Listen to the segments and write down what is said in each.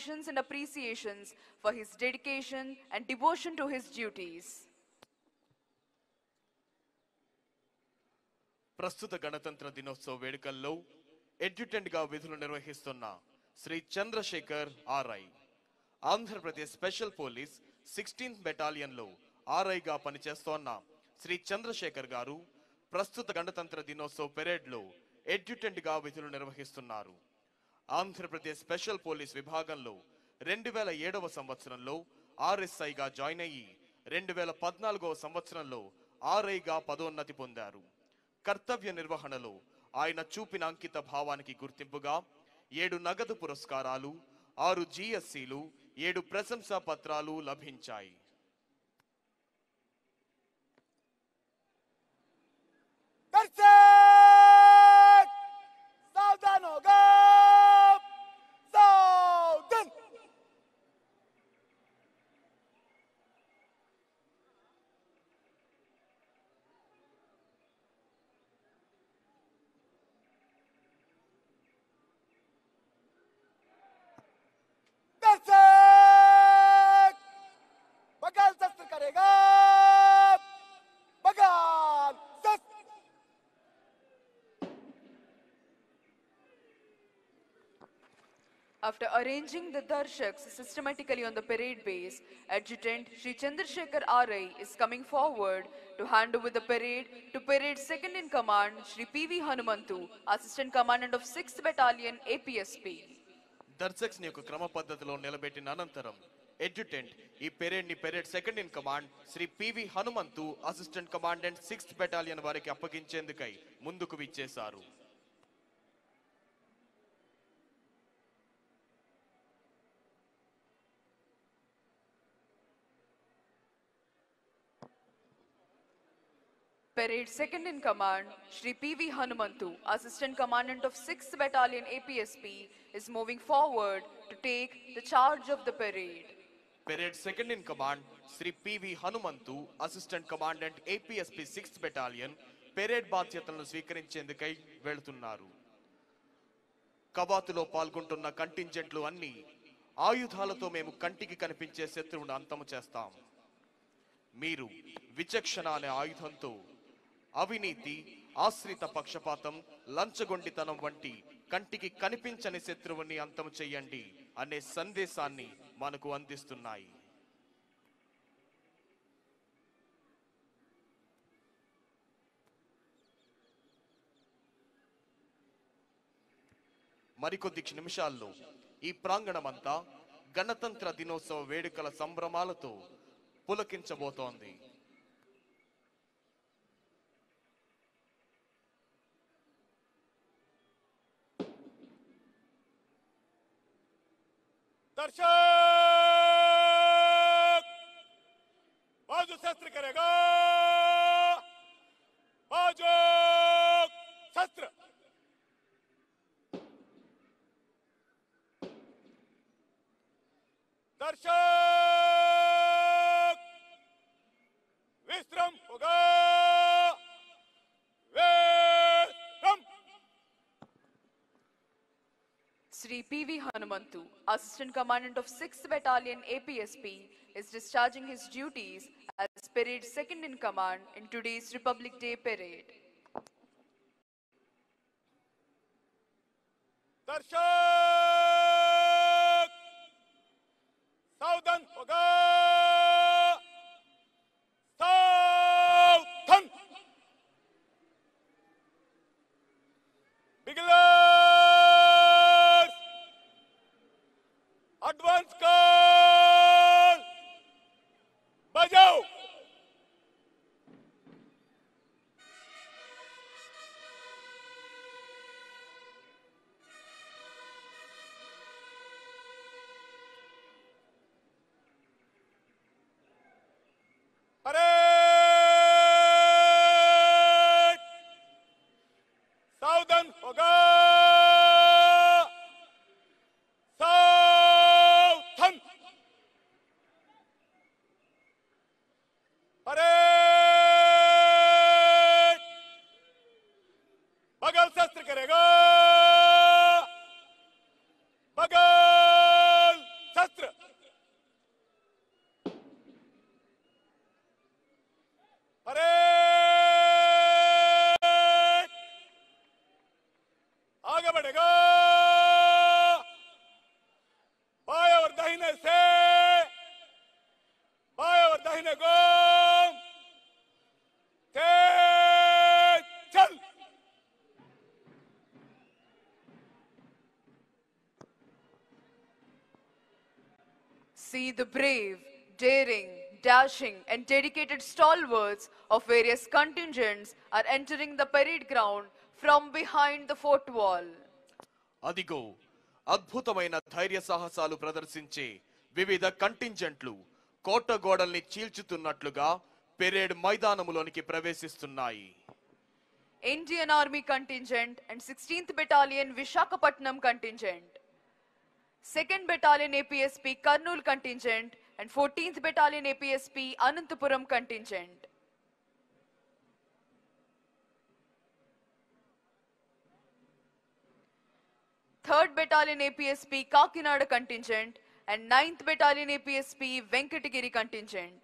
congratulations and appreciations for his dedication and devotion to his duties. ప్రస్తుత గణతంత్ర దినోత్సవ వేడుకల్లో ఎడ్యుటెంట్ గా విధులు నిర్వహిస్తున్న Shri Chandrashekhar RI Andhra Pradesh special police 16th battalion లో ఆర్ఐగా పనిచేస్తోన్న శ్రీ చంద్రశేఖర్ గారు ప్రస్తుత గణతంత్ర దినోత్సవ పెరేడ్ లో ఎడ్యుటెంట్ గా విధులు నిర్వహిస్తున్నారు. ఆంధ్రప్రదేశ్ స్పెషల్ పోలీస్ విభాగంలో 2007వ సంవత్సరంలో ఆర్ఎస్ఐగా జాయిన్ అయ్యి 2014వ సంవత్సరంలో ఆర్ఐగా పదోన్నతి పొందారు. కర్తవ్య నిర్వహణలో ఆయన చూపిన అంకిత భావానికి గుర్తింపుగా 7 నగదు పురస్కారాలు, 6 జిఎస్సీలు, 7 ప్రశంసా పత్రాలు లభించాయి. After arranging the darshaks systematically on the parade base, Adjutant Shri Chandrasekhar RI is coming forward to hand over the parade to Parade Second in Command Shri P.V. Hanumantu, Assistant Commandant of 6th Battalion APSP. దర్శక్స్ ని ఒక క్రమ పద్ధతిలో నిలబెట్టిన అనంతరం ఎడ్యుటెంట్ ఈ parade ని parade second in command Shri PV Hanumanthu assistant commandant 6th battalion వారికి అప్పగించేందుకై ముందుకు విచ్చేశారు. Parade Second in Command Shri P.V. Hanumantu, Assistant Commandant of 6th Battalion APSP, is moving forward to take the charge of the parade. Parade Second in Command Shri P.V. Hanumantu, Assistant Commandant APSP 6th Battalion, parade బాధ్యతలను స్వీకరించేందుకై వెళ్తున్నారు. కవాతులో పాల్గొంటున్న కంటింజెంట్లు అన్ని ఆయుధాలతో మేము కంటికి కనిపించే శత్రువును అంతము చేస్తాం. మీరు విచక్షణ అనే ఆయుధంతో అవినీతి, ఆశ్రిత పక్షపాతం, లంచగొండితనం వంటి కంటికి కనిపించని శత్రువుని అంతం చెయ్యండి అనే సందేశాన్ని మనకు అందిస్తున్నాయి. మరికొద్ది నిమిషాల్లో ఈ ప్రాంగణమంతా గణతంత్ర దినోత్సవ వేడుకల సంభ్రమాలతో పులకించబోతోంది. दर्शक बाजू शस्त्र करेगा, बाजू शस्त्र। दर्शक विश्राम होगा, विश्राम। Shri P.V. Hanumantu, Assistant Commandant of 6th Battalion APSP, is discharging his duties as Parade Second in Command in today's Republic Day Parade. दर्शक सावधान होगा, सावधान। बिगलर्स एडवांस कॉल बजाओ। परेड सावधान होगा, सावधान। See the brave, daring, dashing, and dedicated stalwarts of various contingents are entering the parade ground from behind the fort wall. అదిగో అద్భుతమైన ధైర్య సాహసాలు ప్రదర్శించే వివిధ కంటింజెంట్లు కోట గోడల్ని చీల్చుతున్నట్లుగా parade మైదానములోనికి ప్రవేశిస్తున్నాయి. Indian Army contingent and 16th Battalion Vishakhapatnam contingent, 2nd Battalion APSP Kurnool contingent and 14th Battalion APSP Anantapuram contingent. Third Battalion APSP Kakinada contingent and 9th Battalion APSP Venkatagiri contingent.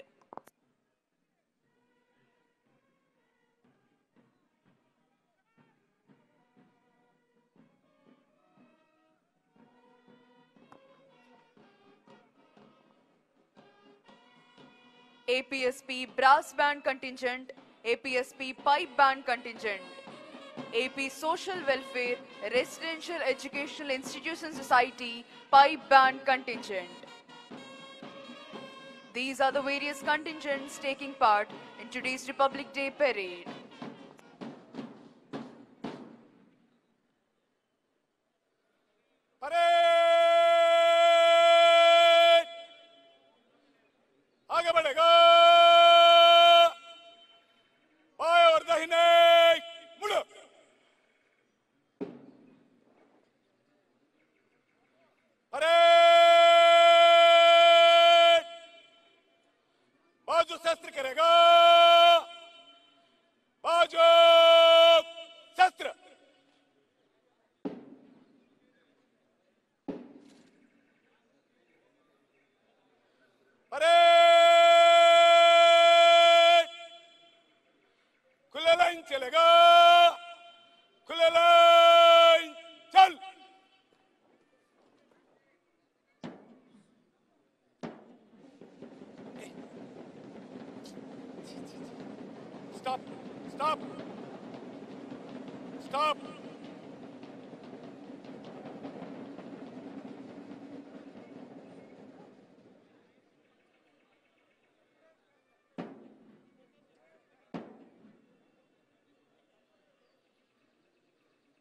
APSP Brass Band contingent, APSP Pipe Band contingent, AP Social Welfare Residential Educational Institution Society Pipe Band contingent. These are the various contingents taking part in today's Republic Day parade. Parade आगे बढ़ेगा बाएं और दाहिने मुड़ो parade बाजू शस्त्र करेगा बाजू शस्त्र परेड खुले लाइन चलेगा खुले लाइन चल स्टॉप स्टॉप स्टॉप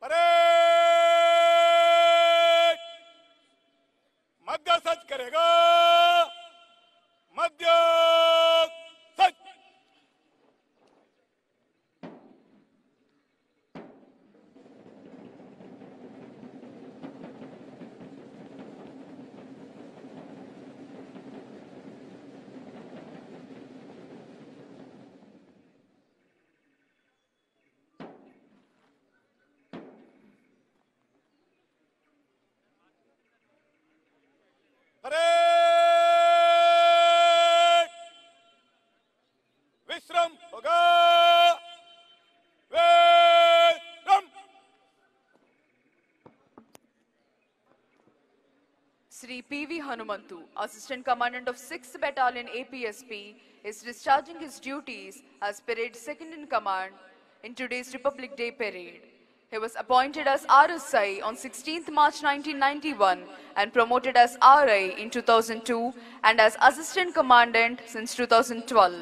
परेड मध्य सच करेगा मध्य सच परेड विश्राम होगा विश्राम Sri P.V. Hanumantu, Assistant Commandant of 6th Battalion APSP, is discharging his duties as Parade Second in Command in today's Republic Day parade. He was appointed as RSI on 16th March 1991 and promoted as RI in 2002 and as Assistant Commandant since 2012.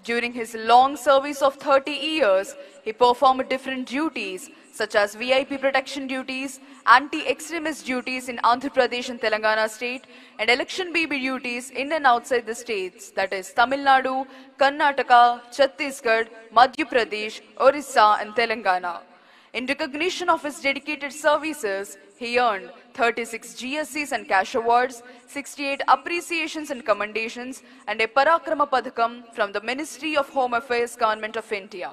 During his long service of 30 years, he performed different duties such as VIP protection duties, anti-extremist duties in Andhra Pradesh and Telangana state, and election BB duties in and outside the states, that is Tamil Nadu, Karnataka, Chhattisgarh, Madhya Pradesh, Orissa and Telangana. In recognition of his dedicated services, he earned 36 GSCs and cash awards, 68 appreciations and commendations, and a Parakrama Padakam from the Ministry of Home Affairs, Government of India.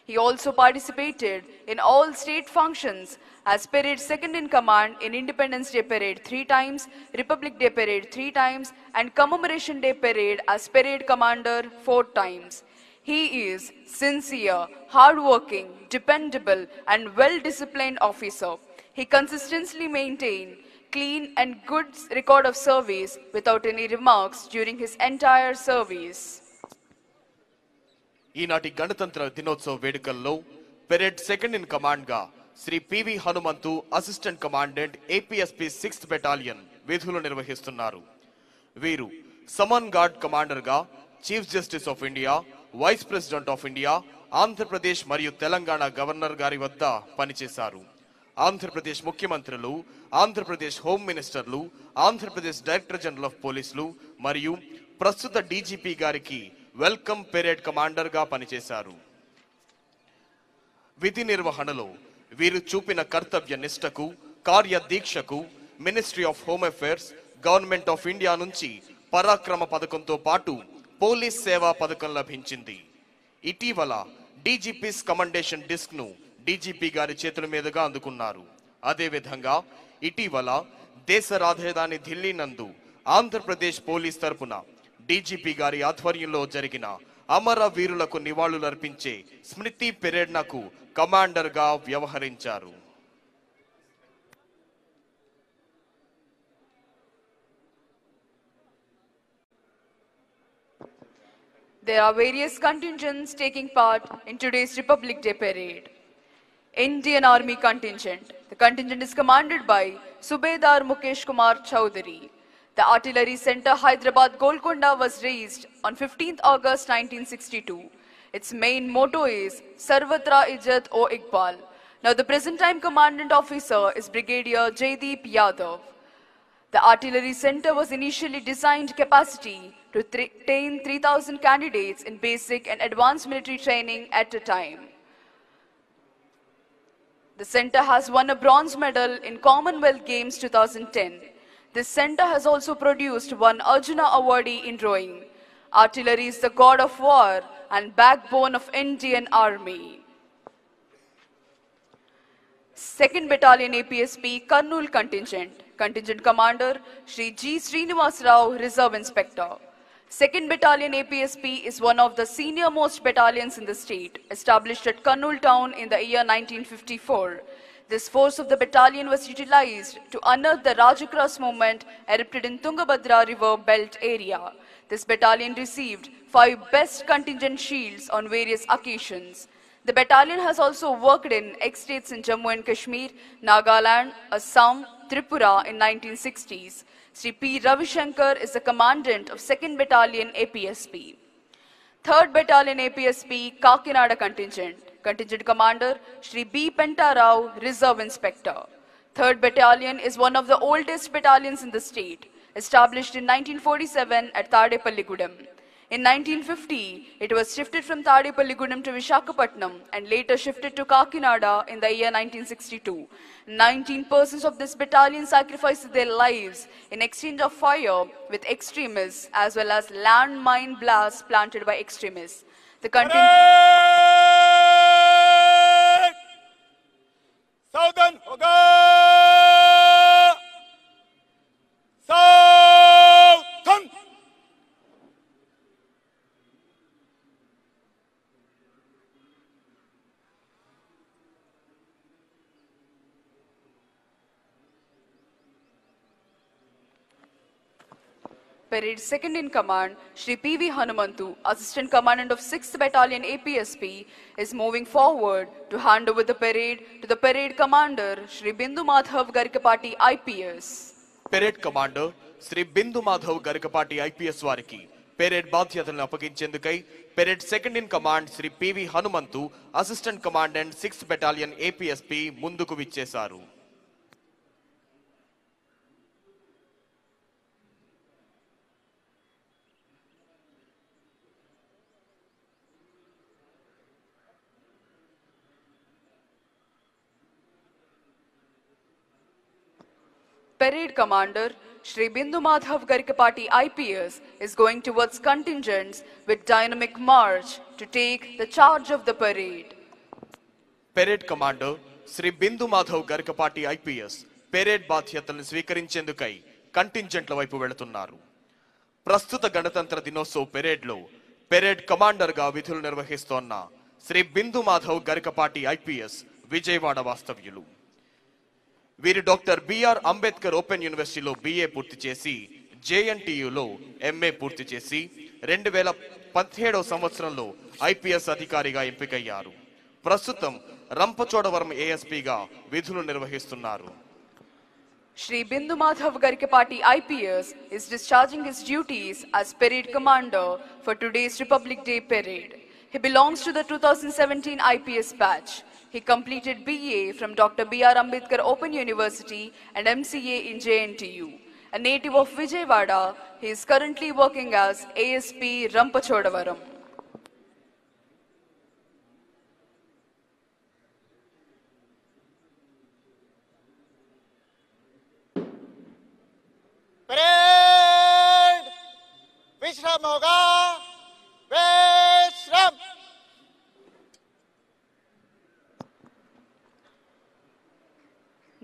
He also participated in all state functions as Parade Second in Command in Independence Day Parade 3 times, Republic Day Parade 3 times, and Commemoration Day Parade as Parade Commander 4 times. He is sincere, hardworking, dependable, and well-disciplined officer. He consistently maintained clean and good record of service without any remarks during his entire service. ఈనాటి గణతంత్ర దినోత్సవ వేడుకల్లో parade second in command గా Shri PV Hanumanthu assistant commandant APSP 6th battalion విధులు నిర్వహిస్తున్నారు. వీరు సమన్ guard commander గా chief justice of India, vice president of India, Andhra Pradesh మరియు తెలంగాణ గవర్నర్ గారి వద్ద పనిచేశారు. ఆంధ్రప్రదేశ్ ముఖ్యమంత్రులు, ఆంధ్రప్రదేశ్ హోమ్ మినిస్టర్లు, ఆంధ్రప్రదేశ్ డైరెక్టర్ జనరల్ ఆఫ్ పోలీసులు మరియు ప్రస్తుత డీజీపీ గారికి వెల్కమ్ పెరేడ్ కమాండర్ గా పనిచేశారు. విధి నిర్వహణలో వీరు చూపిన కర్తవ్య నిష్టకు, కార్యదీక్షకు ministry of home affairs, government of India నుంచి పరాక్రమ పథకంతో పాటు పోలీస్ సేవా పథకం లభించింది. ఇటీవల డీజీపీస్ కమండేషన్ డిస్క్ ను డీజీపీ గారి చేతుల మీదుగా అందుకున్నారు. అదేవిధంగా ఇటీవల దేశ రాజధాని ఢిల్లీ నందు ఆంధ్రప్రదేశ్ పోలీస్ తరపున డీజీపీ గారి ఆధ్వర్యంలో జరిగిన అమర వీరులకు నివాళులర్పించే స్మృతి పెరేడ్ నాకు కమాండర్ గా వ్యవహరించారు. There are various contingents taking part in today's Republic Day parade. Indian Army contingent. The contingent is commanded by Subedar Mukesh Kumar Chowdhury. The Artillery Center Hyderabad Golconda was raised on 15th August 1962. Its main motto is Sarvatra Ijat O Iqbal. Now the present time commandant officer is Brigadier Jaideep Yadav. The Artillery Center was initially designed capacity to train 3,000 candidates in basic and advanced military training at a time. The center has won a bronze medal in Commonwealth Games 2010. This center has also produced one Arjuna awardee in rowing. Artillery is the god of war and backbone of Indian Army. 2nd Battalion APSP Kurnool Contingent. Contingent Commander Shri G. Srinivas Rao, Reserve Inspector. 2nd Battalion APSP is one of the senior most battalions in the state, established at Kurnool town in the year 1954. This force of the battalion was utilized to unearth the Rajagras movement erupted in Tungabhadra river belt area. This battalion received 5 best contingent shields on various occasions. The battalion has also worked in ex-states in Jammu and Kashmir, Nagaland, Assam, Tripura in 1960s. Sri P. Ravishankar is the commandant of 2nd Battalion APSP. 3rd Battalion APSP Kakinada Contingent. Contingent Commander Shri B. Pentarao, Reserve Inspector. 3rd Battalion is one of the oldest battalions in the state, established in 1947 at Tadepalligudem. In 1950, it was shifted from Tadepalligudem to Visakhapatnam and later shifted to Kakinada in the year 1962. 19 persons of this battalion sacrificed their lives in exchange of fire with extremists as well as landmine blasts planted by extremists. The सावधान होगा सावधान Parade second in command, Shri P.V. Hanumantu, Assistant Commandant of 6th Battalion APSP, is moving forward to hand over the parade to the parade commander, Shri Bindu Madhav Garikapati IPS. Parade commander Shri Bindu Madhav Garikapati IPS వారికి parade బాధ్యతలను అప్పగించేందుకై parade second in command Shri PV Hanumanthu, assistant commandant 6th battalion APSP ముందుకు విచ్చేశారు. Parade Commander Shri Bindu Madhav Garikapati IPS is going towards contingents with dynamic march to take the charge of the parade. Parade commander Shri Bindu Madhav Garikapati IPS parade బాధ్యతలను స్వీకరించేందుకై కంటింజెంట్ల వైపు వెళుతున్నారు. ప్రస్తుత గణతంత్ర దినోత్సవ పెరేడ్లో parade commander గా విధులు నిర్వహిస్తోన్న శ్రీ బిందు మాధవ్ గరికపాటి ఐపీఎస్ విజయవాడ వాస్తవ్యులు. వీరు డాక్టర్ బిఆర్ అంబేద్కర్ ఓపెన్ యూనివర్సిటీలో బిఏ పూర్తి చేసి జేఎన్టీయులో ఎంఏ పూర్తి చేసి 2017వ సంవత్సరంలో ఐపీఎస్ అధికారిగా ఎంపికయ్యారు. ప్రస్తుతం రంపచోడవరం ఏఎస్పీగా విధులు నిర్వహిస్తున్నారు. Shri Bindu Madhav Garikapati IPS is discharging his duties as Parade Commander for today's Republic Day Parade. He belongs to the 2017 IPS batch. He completed BA from Dr. B.R. Ambedkar Open University and MCA in JNTU. A native of Vijayawada, he is currently working as ASP Rampachodavaram. Parade विश्राम होगा। विश्राम।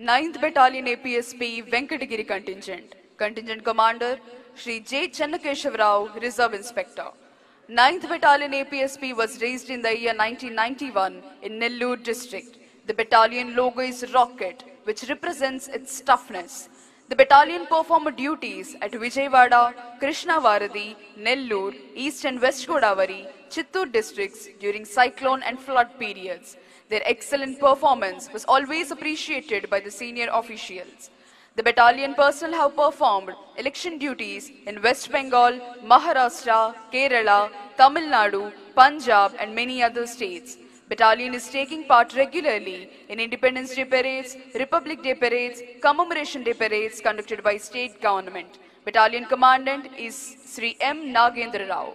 Ninth Battalion APSP Venkatagiri Contingent. Contingent Commander Shri J. Channakeshav Rao, Reserve Inspector. 9th Battalion APSP was raised in the year 1991 in Nellore district. The battalion logo is rocket, which represents its toughness. The battalion performed duties at Vijayawada, Krishnavaradhi, Nellore, East and West Godavari, Chittoor districts during cyclone and flood periods. Their excellent performance was always appreciated by the senior officials. The battalion personnel have performed election duties in West Bengal, Maharashtra, Kerala, Tamil Nadu, Punjab and many other states. Battalion is taking part regularly in Independence Day parades, Republic Day parades, Commemoration Day parades conducted by state government. Battalion Commandant is Sri M. Nagendra Rao.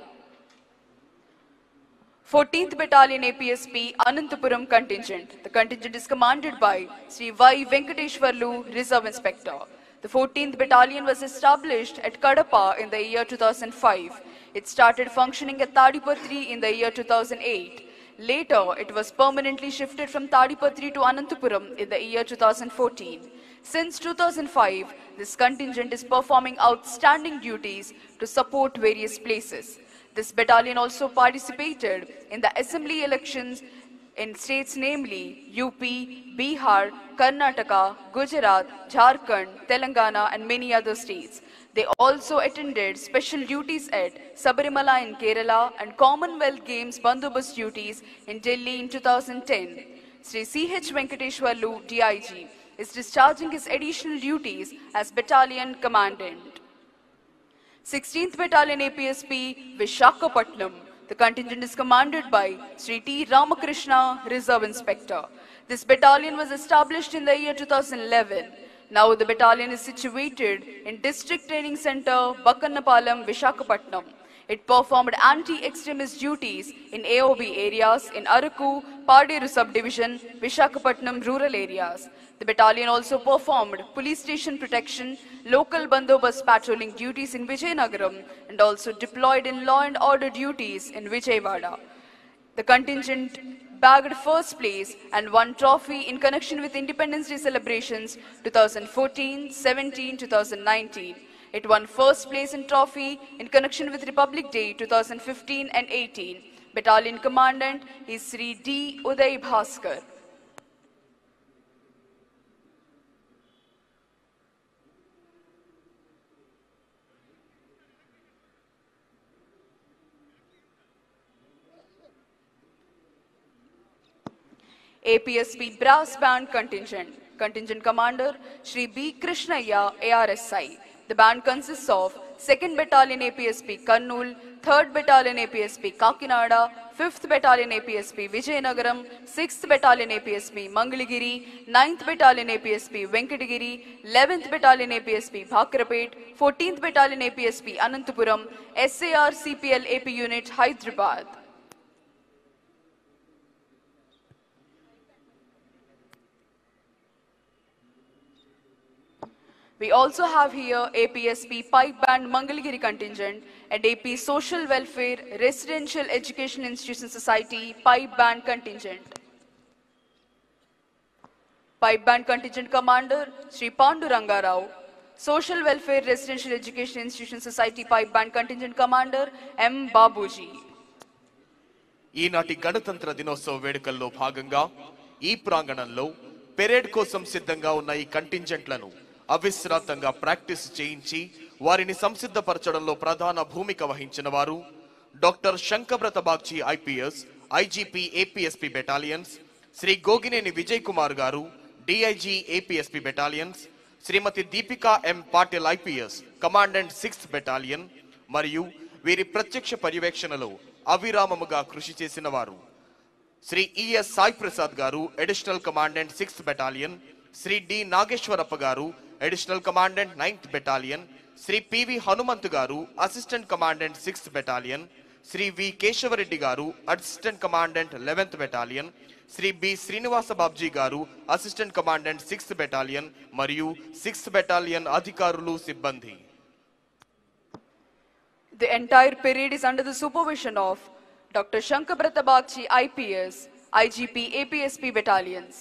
14th Battalion APSP Anantapuram Contingent. The contingent is commanded by Sri Y. Venkateshwarlu, Reserve Inspector. The 14th Battalion was established at Kadapa in the year 2005. It started functioning at Tadipatri in the year 2008. Later, it was permanently shifted from Tadipatri to Anantapuram in the year 2014. Since 2005, this contingent is performing outstanding duties to support various places. This battalion also participated in the assembly elections in states namely UP, Bihar, Karnataka, Gujarat, Jharkhand, Telangana and many other states. They also attended special duties at Sabarimala in Kerala and Commonwealth Games Bandobast duties in Delhi in 2010. Sri C.H. Venkateshwarlu, DIG, is discharging his additional duties as Battalion Commandant. 16th Battalion APSP, Vishakhapatnam. The contingent is commanded by Sri T. Ramakrishna, Reserve Inspector. This battalion was established in the year 2011. Now the battalion is situated in District Training Center, Bakkannapalam, Vishakhapatnam. It performed anti-extremist duties in AOB areas in Araku, Paderu subdivision, Vishakhapatnam rural areas. The battalion also performed police station protection, local bandobast patrolling duties in Vijayanagaram and also deployed in law and order duties in Vijayawada. The contingent bagged first place and won trophy in connection with Independence Day celebrations 2014, 17, 2019. It won first place in trophy in connection with Republic Day 2015 and 18. Battalion Commandant is Sri D. Uday Bhaskar. APSP Brass Band Contingent. Contingent Commander Shri B. Krishnaya, ARSI. The band consists of 2nd Battalion APSP Kurnool, 3rd Battalion APSP Kakinada, 5th Battalion APSP Vijayanagaram, 6th Battalion APSP Mangalagiri, 9th Battalion APSP Venkatagiri, 11th Battalion APSP Bhakrapet, 14th Battalion APSP Anantapuram, SAR CPL AP Unit Hyderabad. We also have here APSP Pipe Band Mangalagiri Contingent and AP Social Welfare Residential Education Institution Society Pipe Band Contingent. Pipe Band Contingent Commander Sri Panduranga Rao. Social Welfare Residential Education Institution Society Pipe Band Contingent Commander M. Babuji. ఈనాటి గణతంత్ర దినోత్సవ వేడుకల్లో భాగంగా ఈ ప్రాంగణంలో parade కోసం సిద్ధంగా ఉన్న ఈ కంటింజెంట్లను అవిశ్రాంతంగా ప్రాక్టీస్ చేయించి వారిని సంసిద్ధపరచడంలో ప్రధాన భూమిక వహించిన వారు doctor Shankhabrata Bagchi IPS, IGP APSP battalions, Shri Gogineni Vijay Kumar గారు, DIG APSP battalions, Shrimati Deepika M Patil IPS commandant 6th battalion మరియు వీరి ప్రత్యక్ష పర్యవేక్షణలో అవిరామముగా కృషి చేసిన వారు శ్రీ ఈఎస్ సాయి ప్రసాద్ గారు additional commandant 6th battalion, Shri D Nageswarappa గారు additional commandant 9th battalion, Shri PV Hanumanth గారు assistant commandant 6th battalion, Shri V Kesavareddy గారు assistant commandant 11th battalion, Shri B Srinivasa Babji గారు అసిస్టెంట్ కమాండెంట్ 6th బెటాలియన్ మరియు 6th బెటాలియన్ అధికారులు సిబ్బంది. The entire parade is under the supervision of Dr. Shankabrata Bagchi IPS, IGP APSP battalions.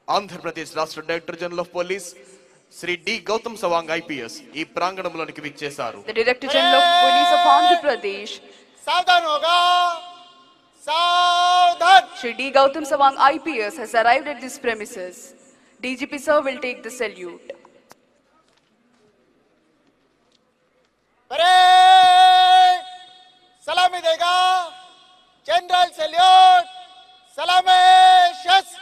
Andhra Pradesh రాష్ట్ర director general of police Shri D Gautam Sawang IPS ఈ ప్రాంగణంలోనికి విచ్చేశారు. The Director General of Police of Andhra Pradesh, सावधान होगा, सावधान. Shri D. Gautam Sawang IPS has arrived at this premises. DGP sir will take the salute. Parade सलामी देगा. General salute, सलामी शस्त्र.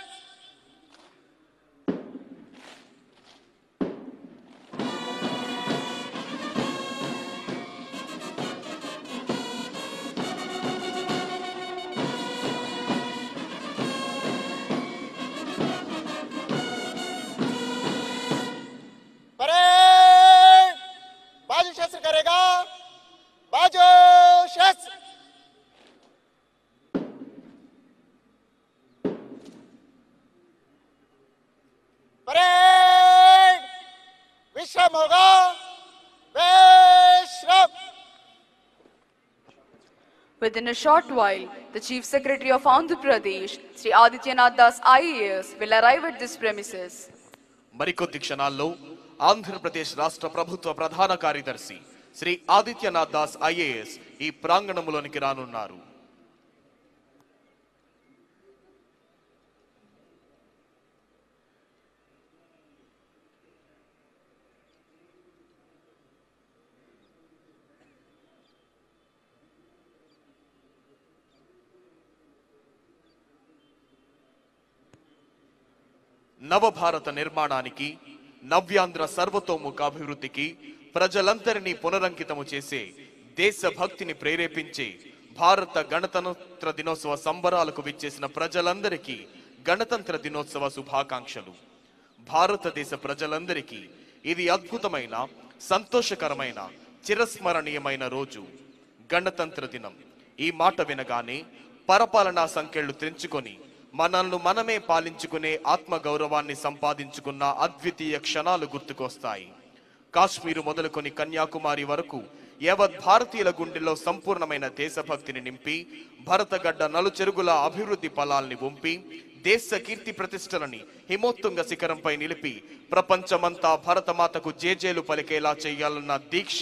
परेड बाजू शस्त्र करेगा. बाजू शस्त्र. परेड विश्राम होगा. विश्राम. Within a short while, the Chief Secretary of Andhra Pradesh, Sri Adityanath Das IAS, will arrive at this premises. మరికొద్ది క్షణాల్లో ఆంధ్రప్రదేశ్ రాష్ట్ర ప్రభుత్వ ప్రధాన కార్యదర్శి శ్రీ ఆదిత్యనాథ్ దాస్ ఐఏఎస్ ఈ ప్రాంగణంలోనికి రానున్నారు. నవభారత నిర్మాణానికి, నవ్యాంధ్ర సర్వతోముఖ అభివృద్ధికి, ప్రజలందరినీ పునరంకితము చేసే, దేశభక్తిని ప్రేరేపించే భారత గణతంత్ర దినోత్సవ సంబరాలకు విచ్చేసిన ప్రజలందరికీ గణతంత్ర దినోత్సవ శుభాకాంక్షలు. భారతదేశ ప్రజలందరికీ ఇది అద్భుతమైన, సంతోషకరమైన, చిరస్మరణీయమైన రోజు గణతంత్ర దినం. ఈ మాట వినగానే పరపాలనా సంకెళ్లు తెంచుకొని మనల్ని మనమే పాలించుకునే ఆత్మగౌరవాన్ని సంపాదించుకున్న అద్వితీయ క్షణాలు గుర్తుకొస్తాయి. కాశ్మీరు మొదలుకొని కన్యాకుమారి వరకు యావత్ భారతీయుల గుండెల్లో సంపూర్ణమైన దేశభక్తిని నింపి, భరతగడ్డ నలుచెరుగుల అభివృద్ధి ఫలాల్ని వంపి, దేశ కీర్తి ప్రతిష్టలని హిమోత్తుంగ శిఖరంపై నిలిపి, ప్రపంచమంతా భరతమాతకు జేజేలు పలికేలా చేయాలన్న దీక్ష,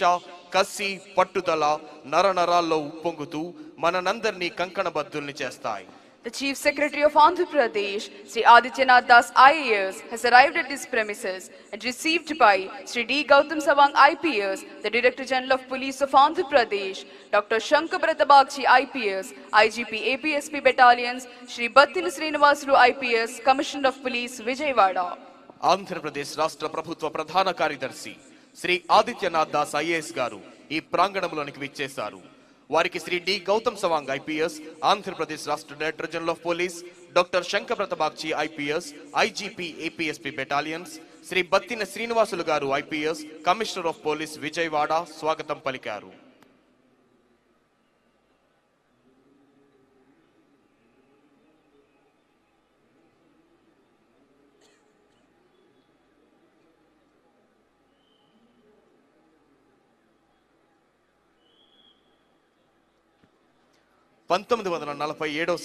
కసి, పట్టుదల నరనరాల్లో ఉప్పొంగుతూ మనందరినీ కంకణబద్ధుల్ని చేస్తాయి. The Chief Secretary of Andhra Pradesh, Sri Adityanath Das IAS, has arrived at this premises and received by Sri D. Gautam Sawang IPS, the Director General of Police of Andhra Pradesh, Dr. Shankabrata Bagchi IPS, IGP APSP battalions, Sri Battin Srinivasulu IPS, Commissioner of Police, Vijayawada. Andhra Pradesh రాష్ట్ర ప్రభుత్వ ప్రధాన కార్యదర్శి Shri Adityanath Das IAS గారు ఈ ప్రాంగణంలోనికి విచ్చేశారు. వారికి Shri D Gautam Sawang IPS, Andhra Pradesh రాష్ట్ర director general of police doctor Shankhabrata Bagchi IPS, IGP APSP battalions, Shri Battina Srinivasulu గారు IPS, commissioner of police Vijayawada స్వాగతం పలికారు.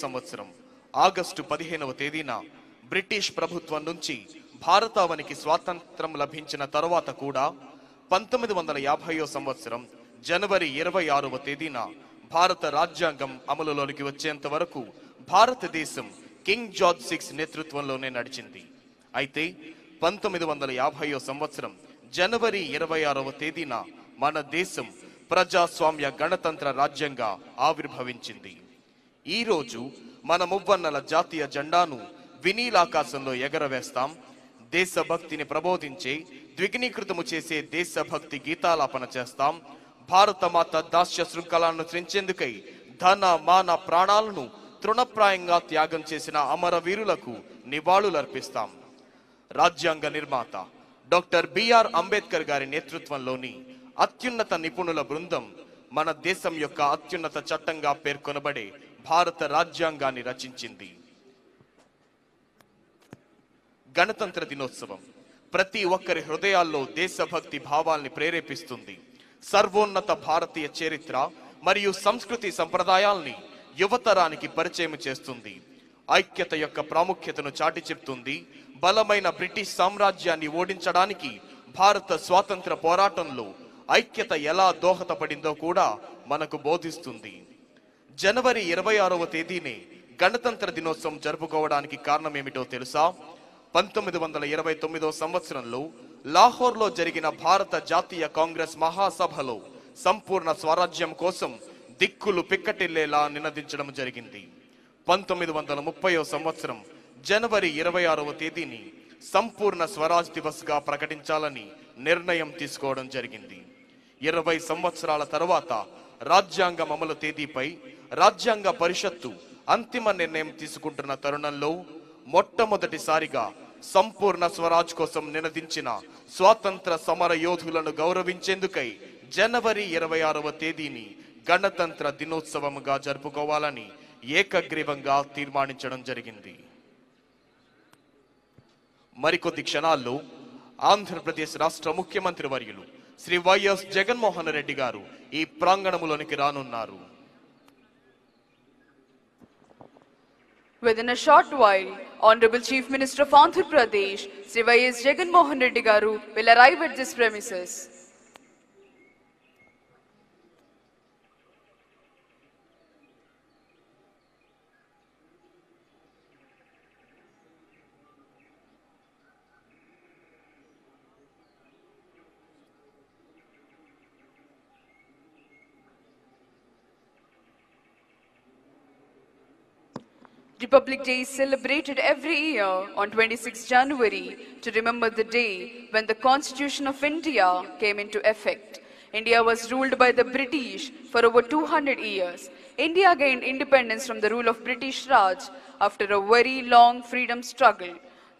సంవత్సరం ఆగస్టు 15వ తేదీన బ్రిటిష్ ప్రభుత్వం నుంచి భారతావనికి స్వాతంత్రం లభించిన తరువాత కూడా 1950వ సంవత్సరం జనవరి 26వ తేదీన భారత రాజ్యాంగం అమలులోనికి వచ్చేంత వరకు భారతదేశం కింగ్ జార్జ్ 6 నేతృత్వంలోనే నడిచింది. అయితే 1950వ సంవత్సరం జనవరి 26వ తేదీన మన దేశం ప్రజాస్వామ్య గణతంత్ర రాజ్యంగా ఆవిర్భవించింది. ఈ రోజు మన మువ్వన్నెల జాతీయ జెండాను వినీలాకాశంలో ఎగరవేస్తాం. దేశభక్తిని ప్రబోధించే ద్విగుణీకృతము చేసే దేశభక్తి గీతాలాపన చేస్తాం. భారతమాత దాస్య శృంఖలాలను త్రెంచేందుకై ధన మాన ప్రాణాలను తృణప్రాయంగా త్యాగం చేసిన అమరవీరులకు నివాళులర్పిస్తాం. రాజ్యాంగ నిర్మాత డాక్టర్ బిఆర్ అంబేద్కర్ గారి నేతృత్వంలోని అత్యున్నత నిపుణుల బృందం మన దేశం యొక్క అత్యున్నత చట్టంగా పేర్కొనబడే భారత రాజ్యాంగాన్ని రచించింది. గణతంత్ర దినోత్సవం ప్రతి ఒక్కరి హృదయాల్లో దేశభక్తి భావాల్ని ప్రేరేపిస్తుంది. సర్వోన్నత భారతీయ చరిత్ర మరియు సంస్కృతి సంప్రదాయాల్ని యువతరానికి పరిచయం చేస్తుంది. ఐక్యత యొక్క ప్రాముఖ్యతను చాటి చెప్తుంది. బలమైన బ్రిటిష్ సామ్రాజ్యాన్ని ఓడించడానికి భారత స్వాతంత్ర పోరాటంలో ఐక్యత ఎలా దోహదపడిందో కూడా మనకు బోధిస్తుంది. జనవరి 26వ తేదీనే గణతంత్ర దినోత్సవం జరుపుకోవడానికి కారణమేమిటో తెలుసా? 1929 సంవత్సరంలో లాహోర్లో జరిగిన భారత జాతీయ కాంగ్రెస్ మహాసభలో సంపూర్ణ స్వరాజ్యం కోసం దిక్కులు పిక్కటిల్లేలా నినదించడం జరిగింది. 1930 సంవత్సరం జనవరి 26వ తేదీని సంపూర్ణ స్వరాజ్ దివస్ గా ప్రకటించాలని నిర్ణయం తీసుకోవడం జరిగింది. 20 సంవత్సరాల తర్వాత రాజ్యాంగం అమలు తేదీపై రాజ్యాంగ పరిషత్తు అంతిమ నిర్ణయం తీసుకుంటున్న తరుణంలో మొట్టమొదటిసారిగా సంపూర్ణ స్వరాజ్ కోసం నినదించిన స్వాతంత్ర సమర యోధులను గౌరవించేందుకై జనవరి 26వ తేదీని గణతంత్ర దినోత్సవంగా జరుపుకోవాలని ఏకగ్రీవంగా తీర్మానించడం జరిగింది. మరికొద్ది క్షణాల్లో ఆంధ్రప్రదేశ్ రాష్ట్ర ముఖ్యమంత్రి వర్యులు శ్రీ వైఎస్ జగన్మోహన్ రెడ్డి గారు ఈ ప్రాంగణములోనికి రానున్నారు. Within a short while, Honorable Chief Minister of Andhra Pradesh, Sri Y.S. Jagan Mohan Reddy Garu, will arrive at this premises. Republic Day is celebrated every year on 26 January to remember the day when the Constitution of India came into effect. India was ruled by the British for over 200 years. India gained independence from the rule of British Raj after a very long freedom struggle.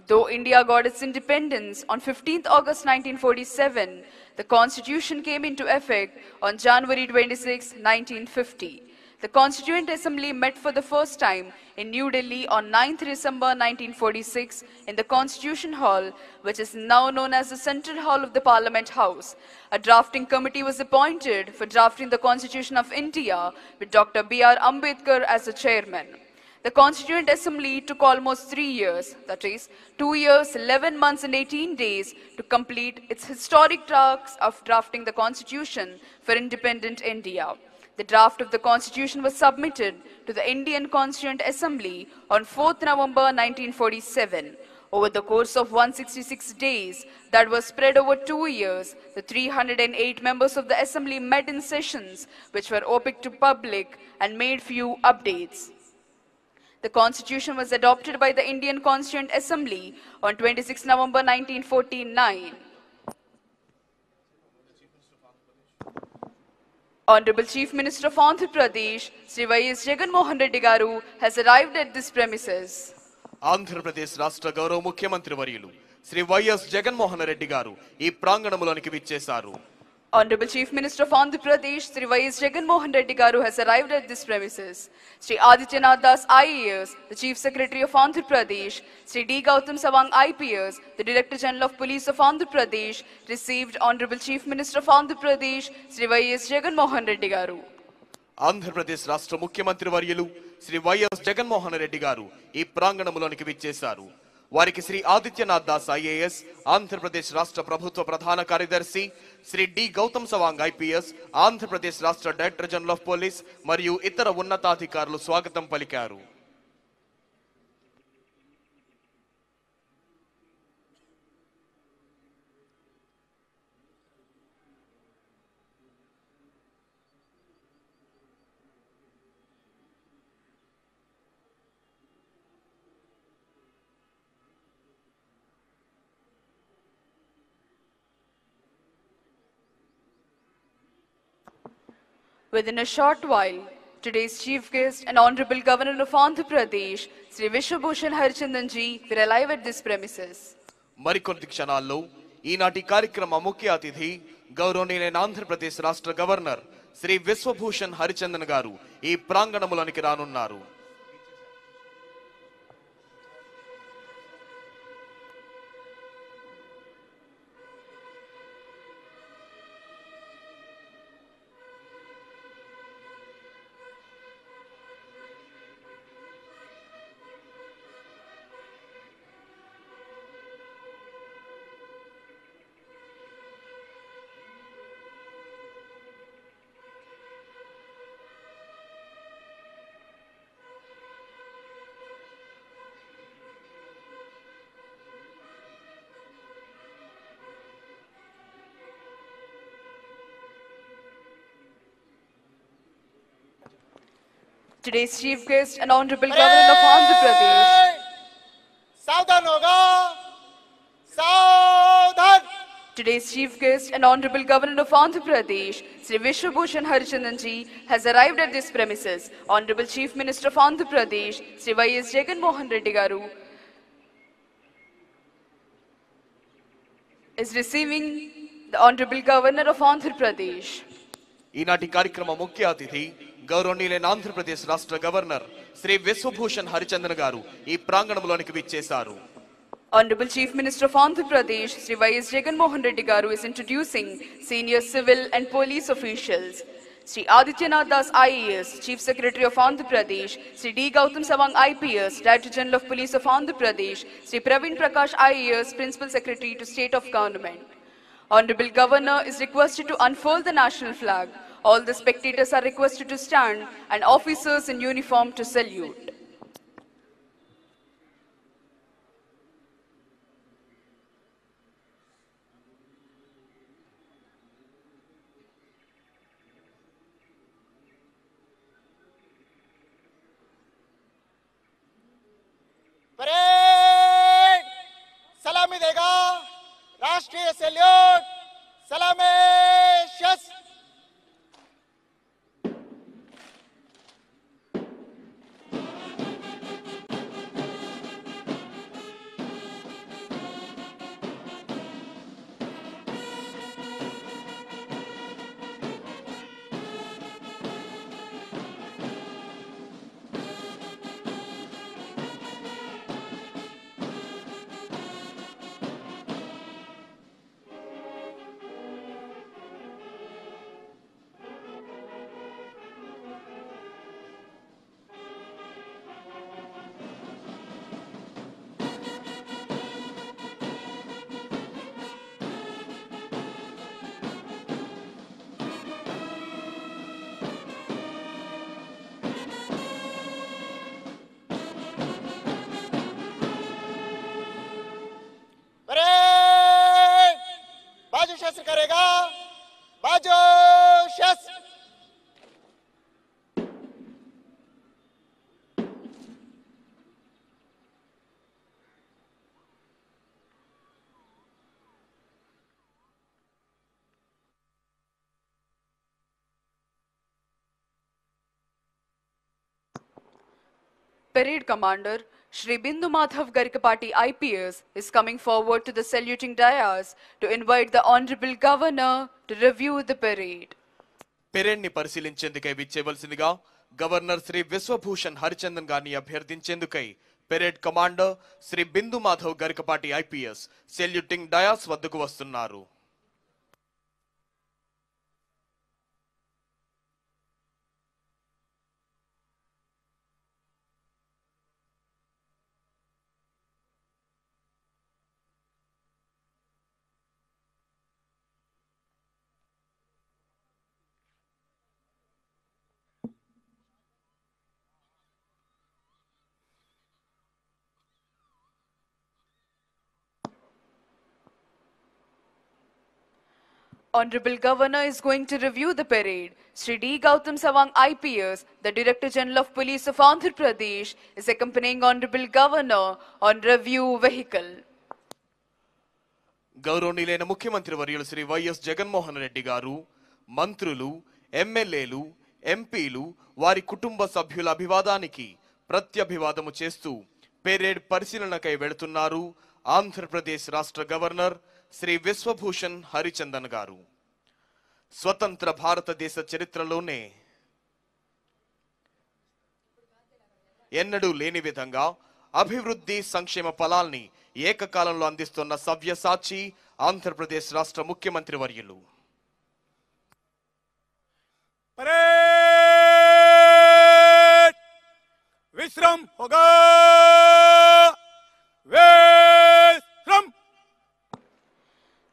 Though India got its independence on 15th August 1947, the Constitution came into effect on January 26, 1950. The Constituent Assembly met for the first time in New Delhi on 9th December 1946 in the Constitution Hall, which is now known as the Central Hall of the Parliament House. A drafting committee was appointed for drafting the Constitution of India with Dr. B.R. Ambedkar as the chairman. The Constituent Assembly took almost 3 years, that is, 2 years, 11 months and 18 days to complete its historic task of drafting the Constitution for independent India. The draft of the Constitution was submitted to the Indian Constituent Assembly on 4th November 1947. Over the course of 166 days that was spread over 2 years, the 308 members of the Assembly met in sessions which were open to public and made few updates. The Constitution was adopted by the Indian Constituent Assembly on 26 November 1949. Honorable Chief Minister of Andhra Pradesh, Sri Y.S. Jagan Mohan Reddy Garu, has arrived at this premises. Andhra Pradesh రాష్ట్ర గౌరవ ముఖ్యమంత్రి వర్యులు Shri YS Jaganmohan Reddy గారు ఈ ప్రాంగణంలోనికి విచ్చేశారు. Honorable Chief Minister of Andhra Pradesh, Sri Y.S. Jagan Mohan Reddy Garu, has arrived at this premises. Sri Adityanath Das IAS, the Chief Secretary of Andhra Pradesh, Sri D. Gautam Sawang IPS, the Director General of Police of Andhra Pradesh, received Honorable Chief Minister of Andhra Pradesh, Sri Y.S. Jagan Mohan Reddy Garu. Andhra Pradesh రాష్ట్ర ముఖ్యమంత్రి వర్యులు Shri YS Jaganmohan Reddy గారు ఈ ప్రాంగణంలోనికి విచ్చేశారు. వారికి Shri Adityanath Das IAS, Andhra Pradesh రాష్ట్ర ప్రభుత్వ ప్రధాన కార్యదర్శి శ్రీ డి గౌతమ్ సవాంగ్ ఐపీఎస్, ఆంధ్రప్రదేశ్ రాష్ట్ర డైరెక్టర్ జనరల్ ఆఫ్ పోలీస్ మరియు ఇతర ఉన్నతాధికారులు స్వాగతం పలికారు. Within a short while, today's chief guest and Honorable Governor of Andhra Pradesh, Sri Vishwabhushan Harichandanji, will arrive at this premises. మరికొద్ది క్షణాల్లో ఈనాటి కార్యక్రమ ముఖ్య అతిథి గౌరవనీయులైన ఆంధ్రప్రదేశ్ రాష్ట్ర గవర్నర్ శ్రీ విశ్వభూషణ్ హరిచందన్ గారు ఈ ప్రాంగణములోనికి రానున్నారు. Today's chief guest and Honorable Governor of Andhra Pradesh. सावधान होगा, सावधान. Today's chief guest and Honorable Governor of Andhra Pradesh, Sri Vishwabhushan Harichandanji, has arrived at this premises. Honorable Chief Minister of Andhra Pradesh, Sri Y.S. Jagan Mohan Reddy Garu, is receiving the Honorable Governor of Andhra Pradesh. ఈనాటి కార్యక్రమ ముఖ్య అతిథి గౌరవనీయులైన ఆంధ్రప్రదేశ్ రాష్ట్ర governor Shri Biswabhusan Harichandan గారు ఈ ప్రాంగణంలోనికి విచ్చేశారు. Honorable Chief Minister of Andhra Pradesh, Sri Y.S. Jagan Mohan Reddy Garu, is introducing senior civil and police officials. Sri Adityanath Das IAS, Chief Secretary of Andhra Pradesh, Sri D. Gautam Sawang IPS, Director General of Police of Andhra Pradesh, Sri Praveen Prakash IAS, Principal Secretary to State of Government. Honorable Governor is requested to unfurl the national flag. All the spectators are requested to stand and officers in uniform to salute. Parade सलामी देगा, राष्ट्रीय salute, सलामेशस. शस्त्र करेगा, बाजो शस्त्र. Parade Commander Shri Bindu Madhav Garikapati IPS is coming forward to the saluting dais to invite the Honorable Governor to review the parade. Parade ని పరిశీలించేందుకై విచ్చేవలసిందిగా గవర్నర్ శ్రీ విశ్వభూషణ్ హరిచందన్ గారిని అభ్యర్థించేందుకై parade commander Shri Bindu Madhav Garikapati IPS saluting dais వద్దకు వస్తున్నారు. Honorable Governor is going to review the parade. Sri D. Gautam Sawang IPS, the Director General of Police of Andhra Pradesh, is accompanying Honorable Governor on review vehicle. గౌరవనీయులైన ముఖ్యమంత్రి వర్యులు Shri YS Jaganmohan Reddy గారు, మంత్రులు, ఎమ్మెల్యేలు, ఎంపీలు వారి కుటుంబ సభ్యుల అభివాదానికి ప్రత్యభివాదము చేస్తూ పెరేడ్ పరిశీలనకై వెళుతున్నారు ఆంధ్రప్రదేశ్ రాష్ట్ర గవర్నర్ శ్రీ విశ్వభూషణ్ హరిచందన్ గారు. స్వతంత్ర భారతదేశ చరిత్రలోనే ఎన్నడూ లేని విధంగా అభివృద్ధి సంక్షేమ ఫలాల్ని ఏకకాలంలో అందిస్తున్న సవ్యసాచి ఆంధ్రప్రదేశ్ రాష్ట్ర ముఖ్యమంత్రి వర్యులు. परेड विश्राम होगा. विश्राम.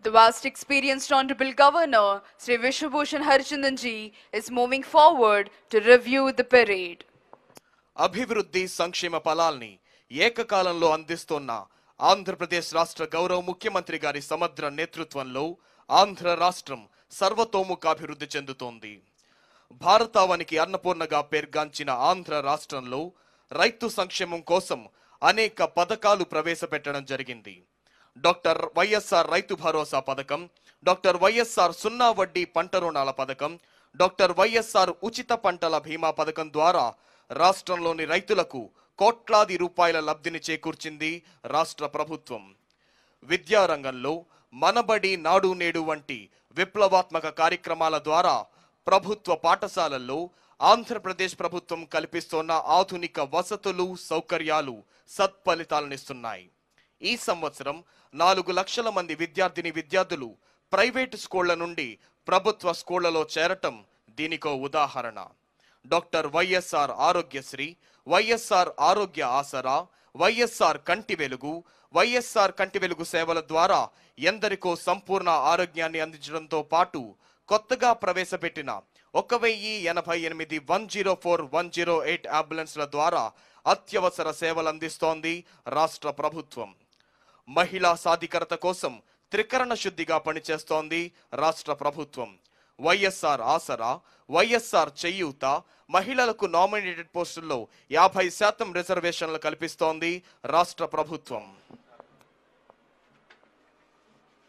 The vast experienced Honorable Governor Sri Vishwabhushan Harichandan ji is moving forward to review the parade. అభివృద్ధి సంక్షేమ ఫలాల్ని ఏకకాలంలో అందిస్తున్న ఆంధ్రప్రదేశ్ రాష్ట్ర గౌరవ ముఖ్యమంత్రి గారి సమగ్ర నేతృత్వంలో ఆంధ్ర రాష్ట్రం సర్వతోముఖాభివృద్ధి చెందుతోంది. భారతావనికి అన్నపూర్ణగా పేర్గాంచిన ఆంధ్ర రాష్ట్రంలో రైతు సంక్షేమం కోసం అనేక పథకాలు ప్రవేశపెట్టడం జరిగింది. డాక్టర్ వైఎస్ఆర్ రైతు భరోసా పథకం, డాక్టర్ వైఎస్ఆర్ సున్నా వడ్డీ పంట రుణాల పథకం, డాక్టర్ వైఎస్ఆర్ ఉచిత పంటల బీమా పథకం ద్వారా రాష్ట్రంలోని రైతులకు కోట్లాది రూపాయల లబ్ధిని చేకూర్చింది రాష్ట్ర ప్రభుత్వం. విద్యారంగంలో మనబడి నాడు నేడు వంటి విప్లవాత్మక కార్యక్రమాల ద్వారా ప్రభుత్వ పాఠశాలల్లో ఆంధ్రప్రదేశ్ ప్రభుత్వం కల్పిస్తున్న ఆధునిక వసతులు సౌకర్యాలు సత్ఫలితాలనిస్తున్నాయి. ఈ సంవత్సరం 4 లక్షల మంది విద్యార్థులు ప్రైవేటు స్కూళ్ల నుండి ప్రభుత్వ స్కూళ్లలో చేరటం దీనికో ఉదాహరణ. డాక్టర్ వైఎస్ఆర్ ఆరోగ్యశ్రీ, వైఎస్ఆర్ ఆరోగ్య ఆసరా, వైఎస్ఆర్ కంటి వెలుగు సేవల ద్వారా ఎందరికో సంపూర్ణ ఆరోగ్యాన్ని అందించడంతో పాటు కొత్తగా ప్రవేశపెట్టిన 1088 104-108 అంబులెన్స్ల ద్వారా అత్యవసర సేవలు అందిస్తోంది రాష్ట్ర ప్రభుత్వం. మహిళా సాధికారత కోసం త్రికరణ శుద్ధిగా పనిచేస్తోంది రాష్ట్ర ప్రభుత్వం. వైఎస్ఆర్ ఆసరా, వైఎస్ఆర్ చేయూత, మహిళలకు నామినేటెడ్ పోస్టుల్లో 50% రిజర్వేషన్లు కల్పిస్తోంది రాష్ట్ర ప్రభుత్వం.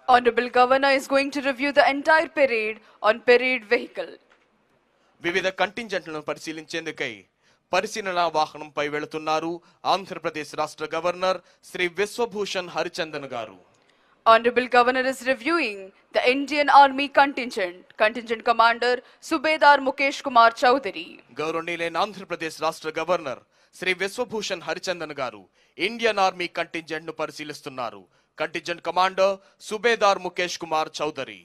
Honorable Governor is going to review the entire parade on parade vehicle. వివిధ కంటింజెంట్లను పరిశీలించేందుకై పరిశీలన వాహనంపై వెళుతున్నారు ఆంధ్రప్రదేశ్ రాష్ట్ర గవర్నర్ శ్రీ విశ్వభూషణ్ హరిచందన్ గారు. Honorable Governor is reviewing the Indian Army contingent commander Subedar Mukesh Kumar Chowdhury. గౌరవనీయులైన ఆంధ్రప్రదేశ్ రాష్ట్ర గవర్నర్ శ్రీ విశ్వభూషణ్ హరిచందన్ గారు ఇండియన్ ఆర్మీ కంటింజెంట్ ను పరిశీలిస్తున్నారు. Contingent commander subedar Mukesh Kumar Chaudhary.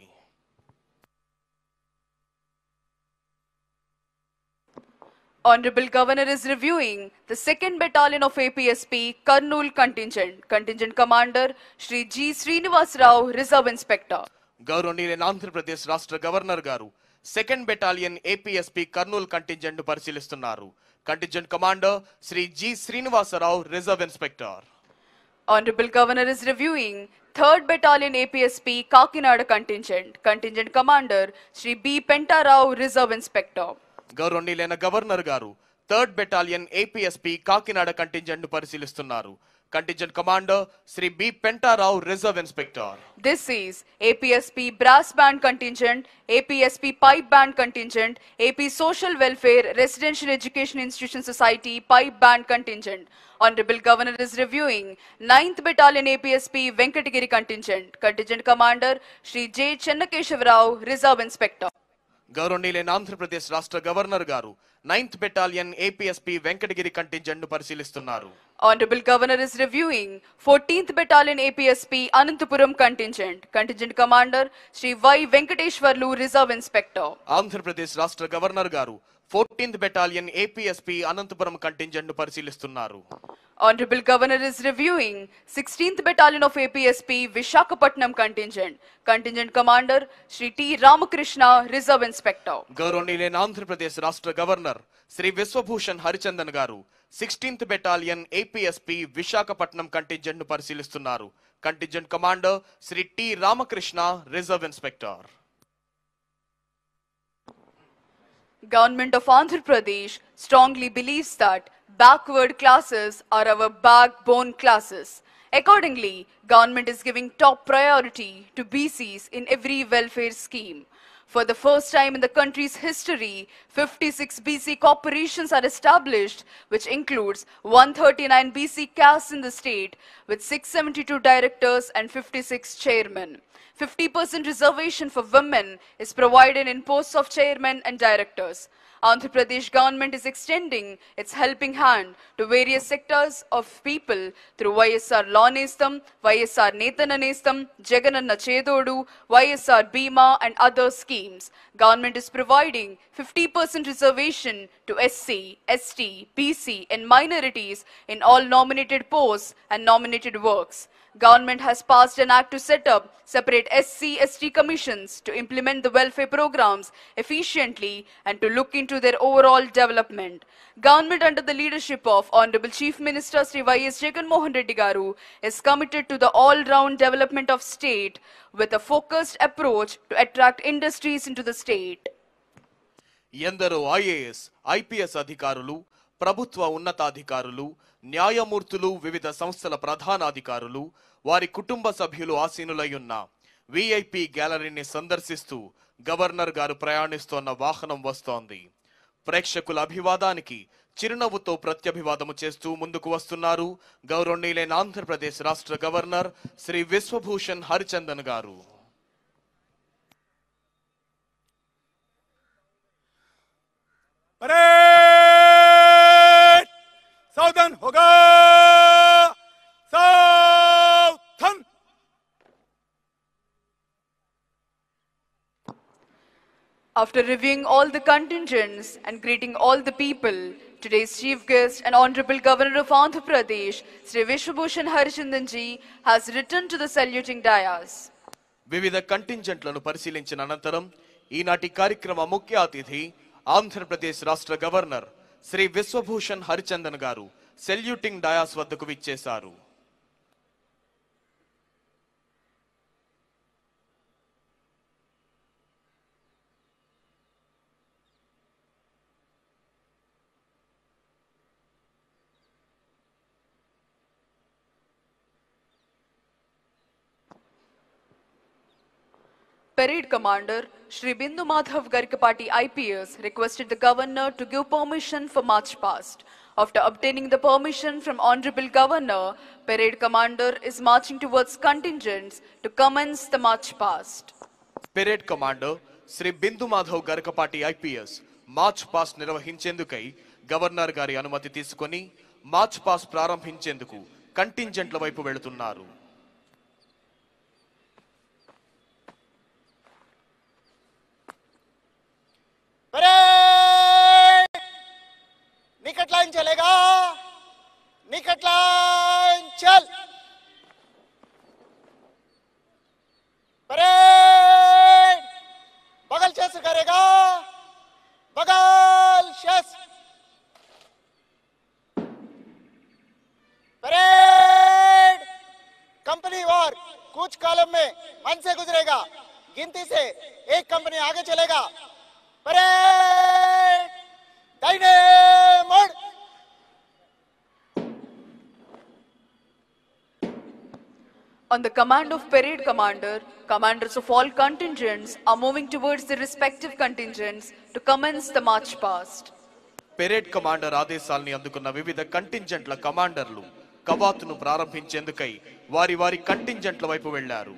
Honorable Governor is reviewing the 2nd Battalion of APSP Kurnool contingent commander Shri G. Srinivas Rao, Reserve Inspector. గౌరవనీయులైన ఆంధ్రప్రదేశ్ రాష్ట్ర governor గారు 2nd battalion APSP Kurnool contingent ను పరిశీలిస్తున్నారు. Contingent commander Shri G Srinivasa Rao, reserve inspector. Honorable Governor is reviewing 3rd Battalion APSP Kakinada contingent commander Shri B. Pentarao, Reserve Inspector. గౌరవనీయులైన governor గారు 3rd battalion APSP Kakinada contingent ను పరిశీలిస్తున్నారు. Contingent commander Shri B Pentarao, reserve inspector. This is APSP Brass Band Contingent, APSP Pipe Band Contingent, AP Social Welfare Residential Education Institution Society Pipe Band Contingent. Honorable Governor is reviewing 9th Battalion APSP Venkatagiri contingent commander Shri J. Chennakeshavarao, Reserve Inspector. గౌరవనీయులైన ఆంధ్రప్రదేశ్ రాష్ట్ర governor గారు 9th battalion APSP Venkatagiri contingent ను పరిశీలిస్తున్నారు. Honorable Governor is reviewing 14th Battalion APSP Anantapuram contingent commander Shri Y. Venkateshwarlu, Reserve Inspector. Andhra Pradesh రాష్ట్ర governor గారు 14th battalion APSP Anantapuram contingent ను పరిశీలిస్తున్నారు. Honorable Governor is reviewing 16th Battalion of APSP Vishakhapatnam contingent commander Shri T. Ramakrishna, Reserve Inspector. గౌరవనీయులైన ఆంధ్రప్రదేశ్ రాష్ట్ర governor Shri Biswabhusan Harichandan గారు 16th battalion APSP Visakhapatnam contingent ను పరిశీలిస్తున్నారు. Contingent commander Shri T Ramakrishna, reserve inspector. Government of Andhra Pradesh strongly believes that backward classes are our backbone classes. Accordingly, government is giving top priority to BCs in every welfare scheme. For the first time in the country's history, 56 BC corporations are established, which includes 139 BC castes in the state, with 672 directors and 56 chairmen. 50% reservation for women is provided in posts of chairmen and directors. Andhra Pradesh government is extending its helping hand to various sectors of people through YSR Law-Nestam, YSR Netana Nestam, Jagananna Chedodu, YSR Bima and other schemes. Government is providing 50% reservation to SC, ST, BC and minorities in all nominated posts and nominated works. Government has passed an act to set up separate SC/ST commissions to implement the welfare programs efficiently and to look into their overall development. Government under the leadership of Honorable Chief Minister Sri Y.S. Jagan Mohan Reddy Garu is committed to the all-round development of state with a focused approach to attract industries into the state. ఎందరో IAS IPS అధికారులు ప్రభుత్వ ఉన్నతాధికారులు న్యాయమూర్తులు వివిధ సంస్థల ప్రధానాధికారులు వారి కుటుంబ సభ్యులు ఆసీనులయ్యున్న విఐపి గ్యాలరీని సందర్శిస్తూ గవర్నర్ గారు ప్రయాణిస్తోన్న వాహనం వస్తోంది. ప్రేక్షకుల అభివాదానికి చిరునవ్వుతో ప్రత్యభివాదము చేస్తూ ముందుకు వస్తున్నారు గౌరవనీయులైన ఆంధ్రప్రదేశ్ రాష్ట్ర గవర్నర్ శ్రీ విశ్వభూషణ్ హరిచందన్ గారు. सावधान होगा सावधान. After reviewing all the contingents and greeting all the people, today's chief guest and Honorable Governor of Andhra Pradesh, Sri Vishwabhushan Harichandan ji, has returned to the saluting dais. వివిధ కంటింజెంట్లను పరిశీలించిన అనంతరం ఈనాటి కార్యక్రమ ముఖ్య అతిథి ఆంధ్రప్రదేశ్ రాష్ట్ర గవర్నర్ శ్రీ విశ్వభూషణ్ హరిచందన్ గారు సెల్యూటింగ్ డయాస్ వద్దకు విచ్చేశారు. Parade Commander Shri Bindu Madhav Garikapati IPS requested the Governor to give permission for march past. After obtaining the permission from Honorable Governor, Parade Commander is marching towards contingents to commence the march past. Parade Commander Shri Bindu Madhav Garikapati IPS march past నిర్వహించేందుకై governor గారి అనుమతి తీసుకొని March past ప్రారంభించేందుకు కంటింజెంట్ల వైపు వెళుతున్నారు. निकट line चलेगा, निकट लाइन चल. परेड बगल शेष करेगा, बगल शेष. परेड कंपनी वार कुछ कॉलम में मन से गुजरेगा, गिनती से एक कंपनी आगे चलेगा. परेड दाहिने मोड़. On the command of Parade Commander, commanders of all contingents are moving towards their respective contingents to commence the march past. Parade commander ఆదేశాల్ని అందుకున్న వివిధ కంటింజెంట్ల కమాండర్లు కవాతును ప్రారంభించేందుకై వారి వారి కంటింజెంట్ల వైపు వెళ్లారు.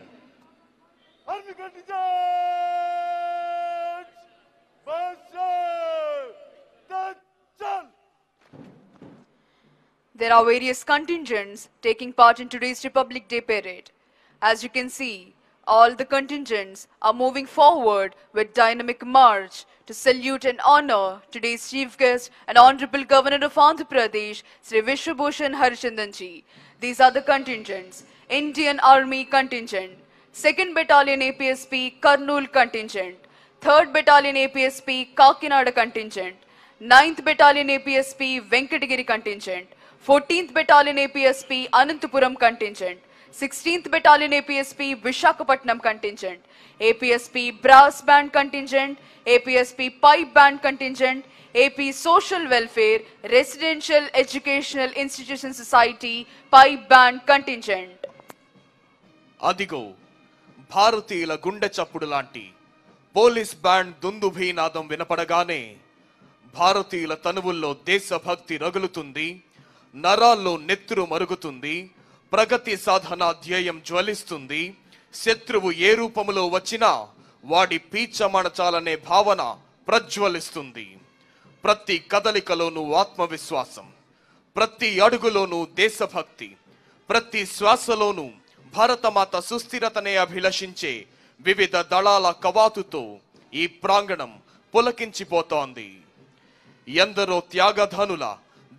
There are various contingents taking part in today's Republic Day parade. As you can see, all the contingents are moving forward with dynamic march to salute and honor today's chief guest and Honorable Governor of Andhra Pradesh, Sri Vishwabhushan Harichandan ji. These are the contingents: Indian Army Contingent, 2nd Battalion APSP Kurnool Contingent, 3rd Battalion APSP Kakinada Contingent, 9th Battalion APSP Venkatagiri Contingent, 14th Battalion APSP Anantapuram Contingent, 16th Battalion APSP Vishakhapatnam Contingent, APSP Brass Band Contingent, APSP Pipe Band Contingent, AP Social Welfare Residential Educational Institution Society Pipe Band Contingent. అదిగో భారతీయుల గుండె చప్పుడు లాంటి police band దుందుభీనాదం వినపడగానే భారతీయుల తనువుల్లో దేశభక్తి రగులుతుంది, నరాల్లో నెత్తురు మరుగుతుంది, ప్రగతి సాధన ధ్యేయం జ్వలిస్తుంది. శత్రువు ఏ రూపములో వచ్చినా వాడి పీచమణచాలనే భావన ప్రజ్వలిస్తుంది. ప్రతి కదలికలోనూ ఆత్మవిశ్వాసం, ప్రతి అడుగులోనూ దేశభక్తి, ప్రతి శ్వాసలోనూ భారతమాత సుస్థిరతనే అభిలషించే వివిధ దళాల కవాతుతో ఈ ప్రాంగణం పులకించిపోతోంది. ఎందరో త్యాగధనుల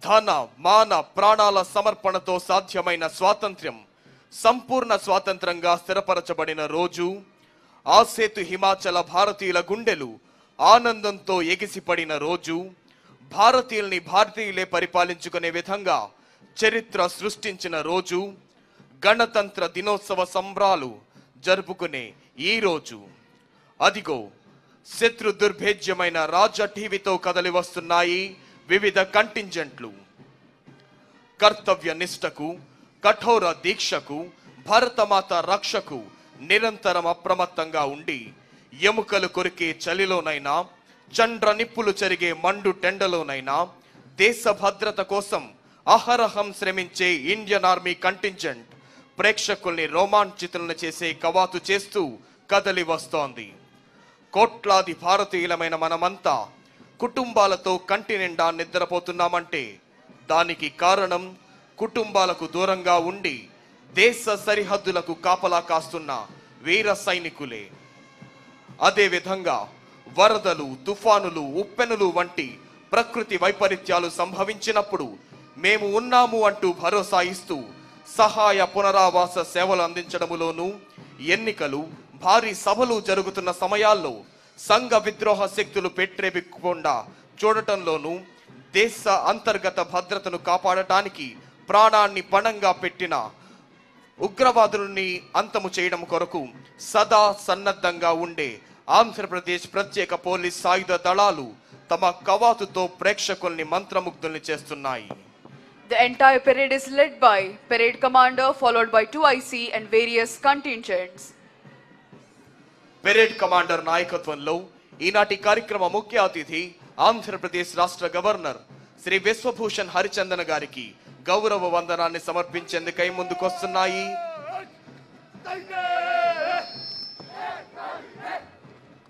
ధన మాన ప్రాణాల సమర్పణతో సాధ్యమైన స్వాతంత్ర్యం సంపూర్ణ స్వాతంత్రంగా స్థిరపరచబడిన రోజు. ఆసేతు హిమాచల భారతీయుల గుండెలు ఆనందంతో ఎగిసిపడిన రోజు. భారతీయుల్ని భారతీయులే పరిపాలించుకునే విధంగా చరిత్ర సృష్టించిన రోజు. గణతంత్ర దినోత్సవ సంబరాలు జరుపుకునే ఈ రోజు. అదిగో శత్రు దుర్భేద్యమైన రాజ టీవీతో కదలి వస్తున్నాయి వివిధ కంటింజెంట్లు. కర్తవ్య నిష్టకు, కఠోర దీక్షకు, భారతమాత రక్షకు నిరంతరం అప్రమత్తంగా ఉండి ఎముకలు కొరికే చలిలోనైనా, చండ్ర నిప్పులు చెరిగే మండు టెండలోనైనా దేశ భద్రత కోసం అహరహం శ్రమించే ఇండియన్ ఆర్మీ కంటింజెంట్ ప్రేక్షకుల్ని రోమాంచితులను చేసే కవాతు చేస్తూ కదలి వస్తోంది. కోట్లాది భారతీయులమైన మనమంతా కుటుంబాలతో కంటి నిండా నిద్రపోతున్నామంటే దానికి కారణం కుటుంబాలకు దూరంగా ఉండి దేశ సరిహద్దులకు కాపలా కాస్తున్న వీర సైనికులే. అదేవిధంగా వరదలు, తుఫానులు, ఉప్పెనులు వంటి ప్రకృతి వైపరీత్యాలు సంభవించినప్పుడు మేము ఉన్నాము అంటూ భరోసా ఇస్తూ సహాయ పునరావాస సేవలు అందించడములోనూ, ఎన్నికలు, భారీ సభలు జరుగుతున్న సమయాల్లో సంఘ విద్రోహ శక్తులు పెట్టేబిక్కకుండా చూడటంలోనూ, దేశ అంతర్గత భద్రతను కాపాడటానికి ప్రాణాన్ని పణంగా పెట్టిన ఉగ్రవాదుల్ని అంతము చేయడం కొరకు సదా సన్నద్ధంగా ఉండే ఆంధ్రప్రదేశ్ ప్రత్యేక పోలీస్ సాయుధ దళాలు తమ కవాతుతో ప్రేక్షకుల్ని మంత్రముగ్ధుల్ని చేస్తున్నాయి. The entire parade is led by parade commander followed by 2 IC and various contingents. Parade commander నాయకత్వంలో ఈనాటి కార్యక్రమ ముఖ్య అతిథి ఆంధ్రప్రదేశ్ రాష్ట్ర గవర్నర్ శ్రీ విశ్వభూషణ్ హరిచందన్ గారికి గౌరవ వందనాన్ని సమర్పించేందుకై ముందుకొస్తున్నాయి.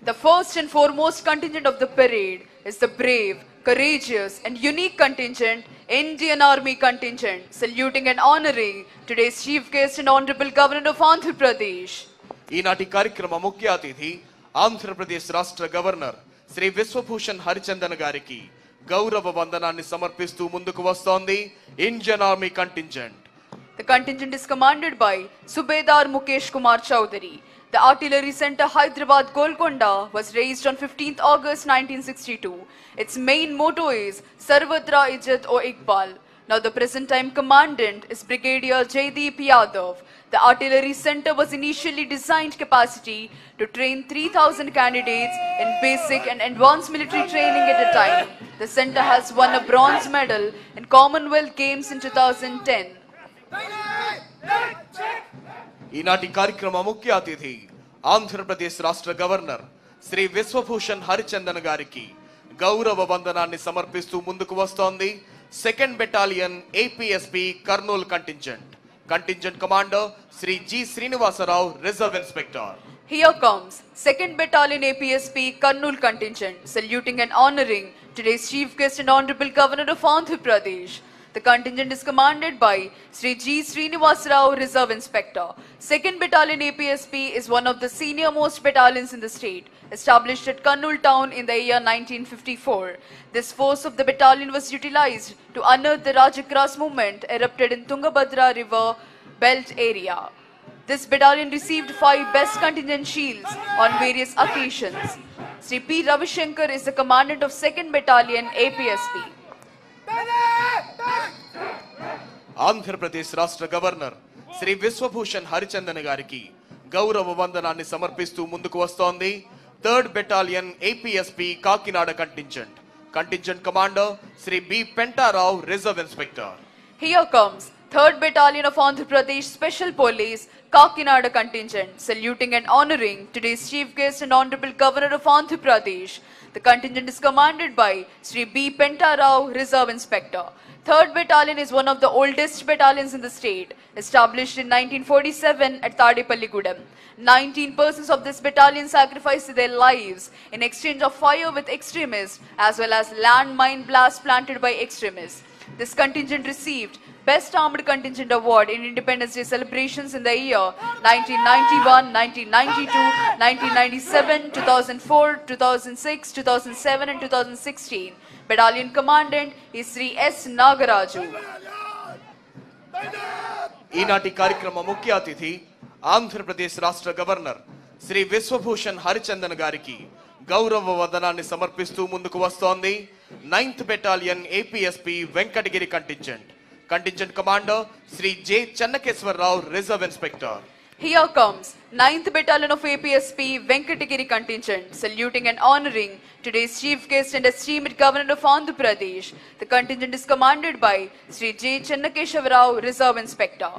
The first and foremost contingent of the parade is the brave, courageous and unique contingent, Indian Army contingent, saluting and honoring today's chief guest and honorable governor of Andhra Pradesh. ఈనాటి కార్యక్రమ ముఖ్య అతిథి ఆంధ్రప్రదేశ్ రాష్ట్ర governor Shri Biswabhusan Harichandan గారికి గౌరవ వందనాన్ని సమర్పిస్తూ ముందుకు వస్తోంది Indian army contingent. The contingent is commanded by Subedar Mukesh Kumar Chowdhury. The Artillery Center Hyderabad Golconda was raised on 15th August 1962. Its main motto is Sarvatra Ijat o Iqbal. Now the present time commandant is Brigadier Jaideep Yadav. The Artillery Center was initially designed capacity to train 3,000 candidates in basic and advanced military training at a time. The center has won a bronze medal in Commonwealth Games in 2010. ఈనాటి కార్యక్రమ ముఖ్య అతిథి ఆంధ్రప్రదేశ్ రాష్ట్ర governor Shri Biswabhusan Harichandan గారికి గౌరవ వందనాన్ని సమర్పిస్తూ ముందుకు వస్తోంది 2nd battalion APSP Kurnool contingent. Contingent commander Shri G Srinivasa Rao, reserve inspector. Here comes 2nd Battalion APSP Karnool contingent, saluting and honoring today's chief guest and honorable governor of Andhra Pradesh. The contingent is commanded by Sri G. Srinivas Rao, Reserve Inspector. 2nd Battalion APSP is one of the senior most battalions in the state, established at Karnool town in the year 1954. This force of the battalion was utilized to unearth the Rajagras movement erupted in Tungabhadra River Belt area. This battalion received 5 best contingent shields on various occasions. Sri P. Ravishankar is the commandant of 2nd Battalion APSP. Andhra Pradesh రాష్ట్ర governor Shri Biswabhusan Harichandan గారికి గౌరవ వందనాన్ని సమర్పిస్తూ ముందుకు వస్తోంది 3rd battalion APSP Kakinada contingent. Contingent commander Shri B Pentarao, reserve inspector. Here comes 3rd Battalion of Andhra Pradesh Special Police, Kakinada contingent, saluting and honoring today's chief guest and Honorable Governor of Andhra Pradesh. The contingent is commanded by Sri B. Pentarao, Reserve Inspector. 3rd Battalion is one of the oldest battalions in the state, established in 1947 at Tadepalligudem. 19 persons of this battalion sacrificed their lives in exchange of fire with extremists as well as landmine blasts planted by extremists. This contingent received Best Armed Contingent Award in Independence Day celebrations in the year 1991, 1992, 1997, 2004, 2006, 2007 and 2016. Battalion Commandant is Sri S. Nagaraju. ఈనాటి కార్యక్రమ ముఖ్య అతిథి ఆంధ్రప్రదేశ్ రాష్ట్ర governor Shri Biswabhusan Harichandan గారికి గౌరవ వందనాన్ని సమర్పిస్తూ ముందుకు వస్తోంది 9th battalion APSP Venkatagiri contingent commander Shri J Chennakeshwara Rao reserve inspector. Here comes 9th Battalion of APSP Venkatagiri contingent, saluting and honoring today's chief guest and esteemed Governor of Andhra Pradesh. The contingent is commanded by Sri J. Chennakeshavarao, Reserve Inspector.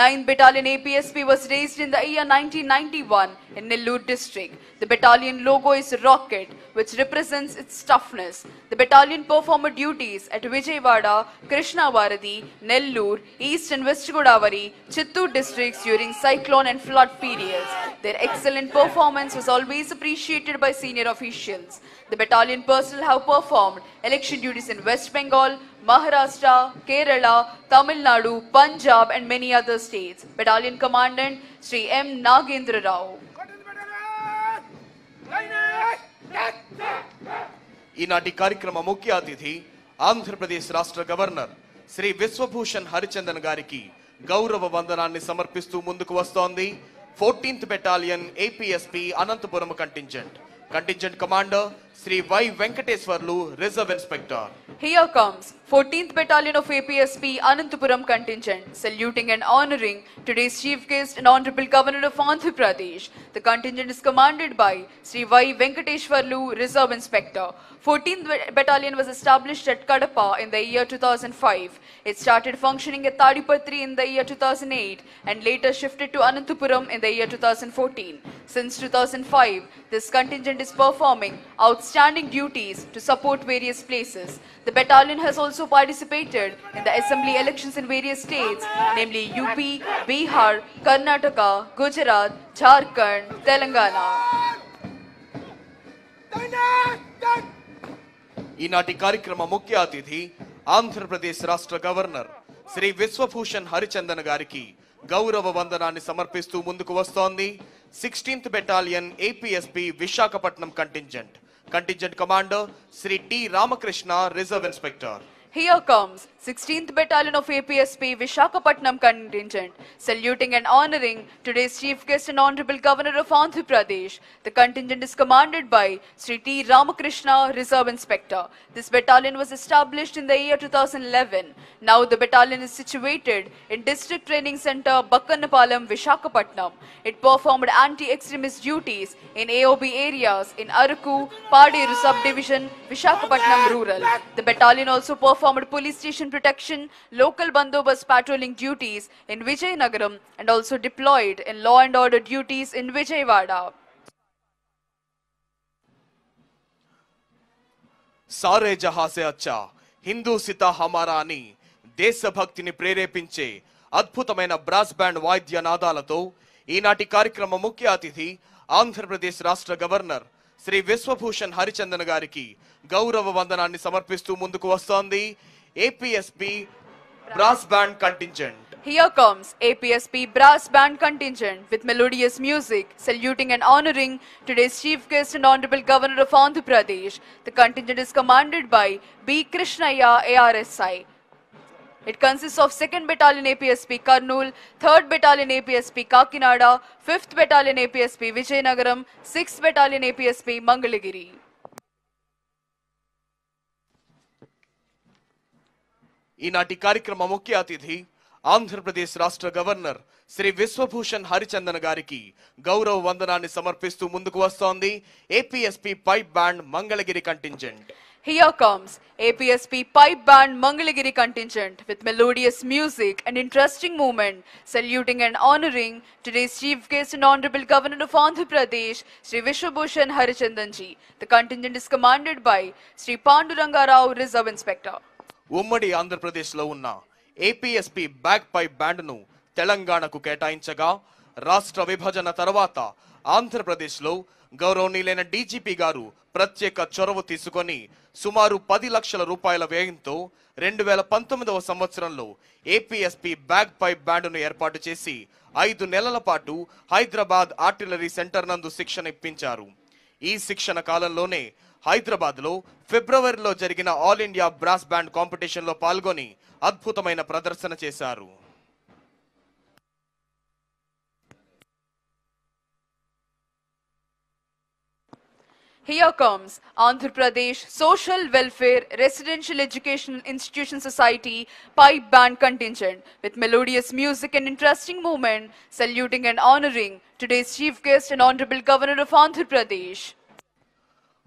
9th Battalion APSP was raised in the year 1991 in Nellore district. The battalion logo is a rocket, which represents its toughness. The battalion performed duties at Vijayawada, Krishnavaradhi, Nellore, East and West Godavari, Chittoor districts during cyclone and flood periods. Their excellent performance was always appreciated by senior officials. The battalion personnel have performed election duties in West Bengal, Maharashtra, Kerala, Tamil Nadu, Punjab and many other states. Battalion Commandant Sri M. Nagendra Rao. ఈనాటి కార్యక్రమ ముఖ్య అతిథి ఆంధ్రప్రదేశ్ రాష్ట్ర governor Shri Biswabhusan Harichandan గారికి గౌరవ వందనాన్ని సమర్పిస్తూ ముందుకు వస్తోంది 14th battalion APSP Anantapuram contingent commander Shri Y Venkateswarlu reserve inspector. Here comes 14th Battalion of APSP Anantapuram contingent, saluting and honoring today's chief guest and Honorable Governor of Andhra Pradesh. The contingent is commanded by Sri Y. Venkateshwarlu, Reserve Inspector. 14th Battalion was established at Kadapa in the year 2005. It started functioning at Tadipatri in the year 2008 and later shifted to Anantapuram in the year 2014. Since 2005, this contingent is performing outstanding duties to support various places. The battalion has also participated in the assembly elections in various states, namely UP, Bihar, Karnataka, Gujarat, Jharkhand, Telangana. ఈనాటి కార్యక్రమ ముఖ్య అతిథి ఆంధ్రప్రదేశ్ రాష్ట్ర governor Shri Biswabhusan Harichandan గారికి గౌరవ వందనాన్ని సమర్పిస్తూ ముందుకు వస్తోంది 16th battalion APSP Visakhapatnam contingent commander Shri T Ramakrishna, reserve inspector. Here comes 16th Battalion of APSP Visakhapatnam contingent, saluting and honoring today's chief guest and Honorable Governor of Andhra Pradesh. The contingent is commanded by Sri T. Ramakrishna, Reserve Inspector. This battalion was established in the year 2011. Now the battalion is situated in District Training Center, Bakkannapalam, Visakhapatnam. It performed anti-extremist duties in AOB areas in Araku, Paderu subdivision, Visakhapatnam rural. The battalion also performed police station protection, local bandobast patrolling duties in Vijayanagaram and also deployed in law and order duties in Vijayawada. సారే జహా సే అచ్చా హిందూ సితా హమారా అని దేశభక్తిని ప్రేరేపించే అద్భుతమైన brass band వాయిద్య నాదాలతో ఈనాటి కార్యక్రమ ముఖ్య అతిథి ఆంధ్రప్రదేశ్ రాష్ట్ర గవర్నర్ శ్రీ విశ్వభూషణ్ హరిచందన్ గారికి గౌరవ వందనాన్ని సమర్పిస్తూ ముందుకు వస్తోంది APSP brass band contingent. Here comes APSP Brass Band contingent with melodious music, saluting and honoring today's chief guest and Honorable Governor of Andhra Pradesh. The contingent is commanded by B. Krishnaya, ARSI. It consists of 2nd Battalion APSP Kurnool, 3rd Battalion APSP Kakinada, 5th Battalion APSP Vijayanagaram, 6th Battalion APSP Mangalagiri. ఈనాటి కార్యక్రమ ముఖ్య అతిథి ఆంధ్రప్రదేశ్ రాష్ట్ర governor Shri Biswabhusan Harichandan గారికి గౌరవ వందనాన్ని సమర్పిస్తూ ముందుకు వస్తోంది APSP pipe band Mangalagiri contingent. Here comes APSP Pipe Band Mangalagiri contingent with melodious music and interesting movement, saluting and honoring today's chief guest and honorable governor of Andhra Pradesh, Sri Vishwabhushan Harichandanji. The contingent is commanded by Sri Panduranga Rao, Reserve Inspector. ఉమ్మడి ఆంధ్రప్రదేశ్ లో ఉన్న APSP back pipe band ను తెలంగాణకు కేటాయించగా రాష్ట్ర విభజన తర్వాత ఆంధ్రప్రదేశ్ లో గౌరవనీయులైన డీజీపీ గారు ప్రత్యేక చొరవ తీసుకొని సుమారు 10 లక్షల రూపాయల వ్యయంతో 2019వ సంవత్సరంలో ఏపీఎస్పీ బ్యాక్ పైప్ బ్యాండును ఏర్పాటు చేసి 5 నెలల పాటు హైదరాబాద్ ఆర్టిలరీ సెంటర్ నందు శిక్షణ ఇప్పించారు. ఈ శిక్షణ కాలంలోనే హైదరాబాద్ లో ఫిబ్రవరిలో జరిగిన all India brass band competition లో పాల్గొని అద్భుతమైన ప్రదర్శన చేశారు. Here comes Andhra Pradesh Social Welfare Residential Education Institution Society Pipe Band contingent with melodious music and interesting movement, saluting and honoring today's chief guest and honorable governor of Andhra Pradesh.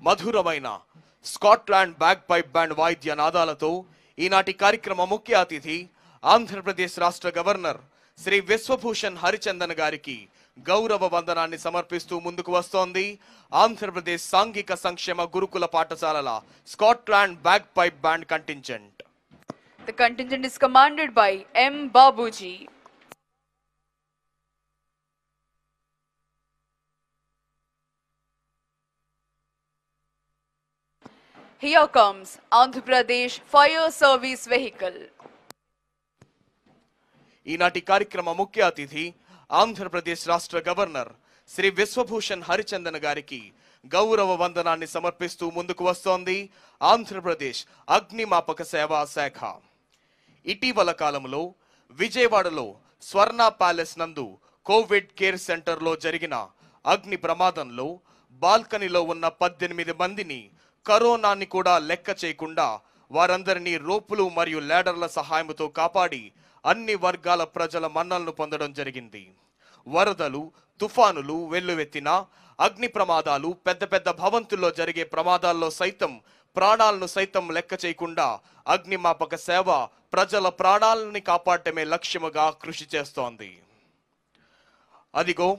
మధురమైన Scotland back pipe band వాయిద్య నాదాలతో ఈనాటి కార్యక్రమ ముఖ్య అతిథి ఆంధ్రప్రదేశ్ రాష్ట్ర governor Shri Biswabhusan Harichandan గారికి గౌరవ వందనాన్ని సమర్పిస్తూ ముందుకు వస్తోంది ఆంధ్రప్రదేశ్ సాంఘిక సంక్షేమ గురుకుల పాఠశాలల Scotland back pipe band contingent. The contingent is commanded by M. Babuji. Here comes Andhra Pradesh Fire Service Vehicle. ఈనాటి కార్యక్రమ ముఖ్య అతిథి ఆంధ్రప్రదేశ్ రాష్ట్ర గవర్నర్ శ్రీ విశ్వభూషణ్ హరిచందన్ గారికి గౌరవ వందనాన్ని సమర్పిస్తూ ముందుకు వస్తోంది ఆంధ్రప్రదేశ్ అగ్నిమాపక సేవా శాఖ. ఇటీవల కాలంలో విజయవాడలో స్వర్ణ ప్యాలెస్ నందు కోవిడ్ కేర్ సెంటర్ లో జరిగిన అగ్ని ప్రమాదంలో బాల్కనీలో ఉన్న 18 మందిని కరోనాని కూడా లెక్క చేయకుండా వారందరినీ రోపులు మరియు లేడర్ల సహాయంతో కాపాడి అన్ని వర్గాల ప్రజల మన్నలను పొందడం జరిగింది. వరదలు, తుఫానులు వెల్లువెత్తినా, అగ్ని ప్రమాదాలు, పెద్ద పెద్ద భవంతుల్లో జరిగే ప్రమాదాల్లో సైతం ప్రాణాలను సైతం లెక్క చేయకుండా అగ్నిమాపక సేవ ప్రజల ప్రాణాలని కాపాడటమే లక్ష్యముగా కృషి చేస్తోంది. అదిగో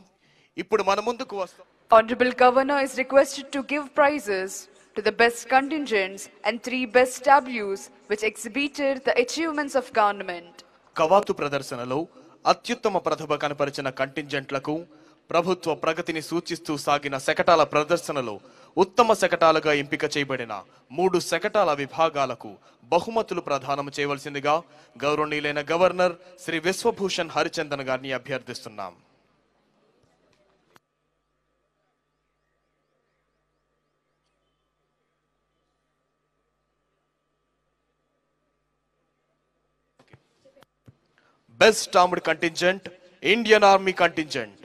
ఇప్పుడు మన ముందుకు వస్తాం. Honorable Governor is requested to give prizes to the best contingents and 3 best tableaus which exhibited the achievements of government. కవాతు ప్రదర్శనలో అత్యుత్తమ ప్రతిభ కనపరిచిన కంటింజెంట్లకు, ప్రభుత్వ ప్రగతిని సూచిస్తూ సాగిన శకటాల ప్రదర్శనలో ఉత్తమ శకటాలుగా ఎంపిక చేయబడిన 3 శకటాల విభాగాలకు బహుమతులు ప్రదానం చేయవలసిందిగా గౌరవనీయులైన గవర్నర్ శ్రీ విశ్వభూషణ్ హరిచందన్ గారిని అభ్యర్థిస్తున్నాం. Best Armed Contingent, Indian Army Contingent.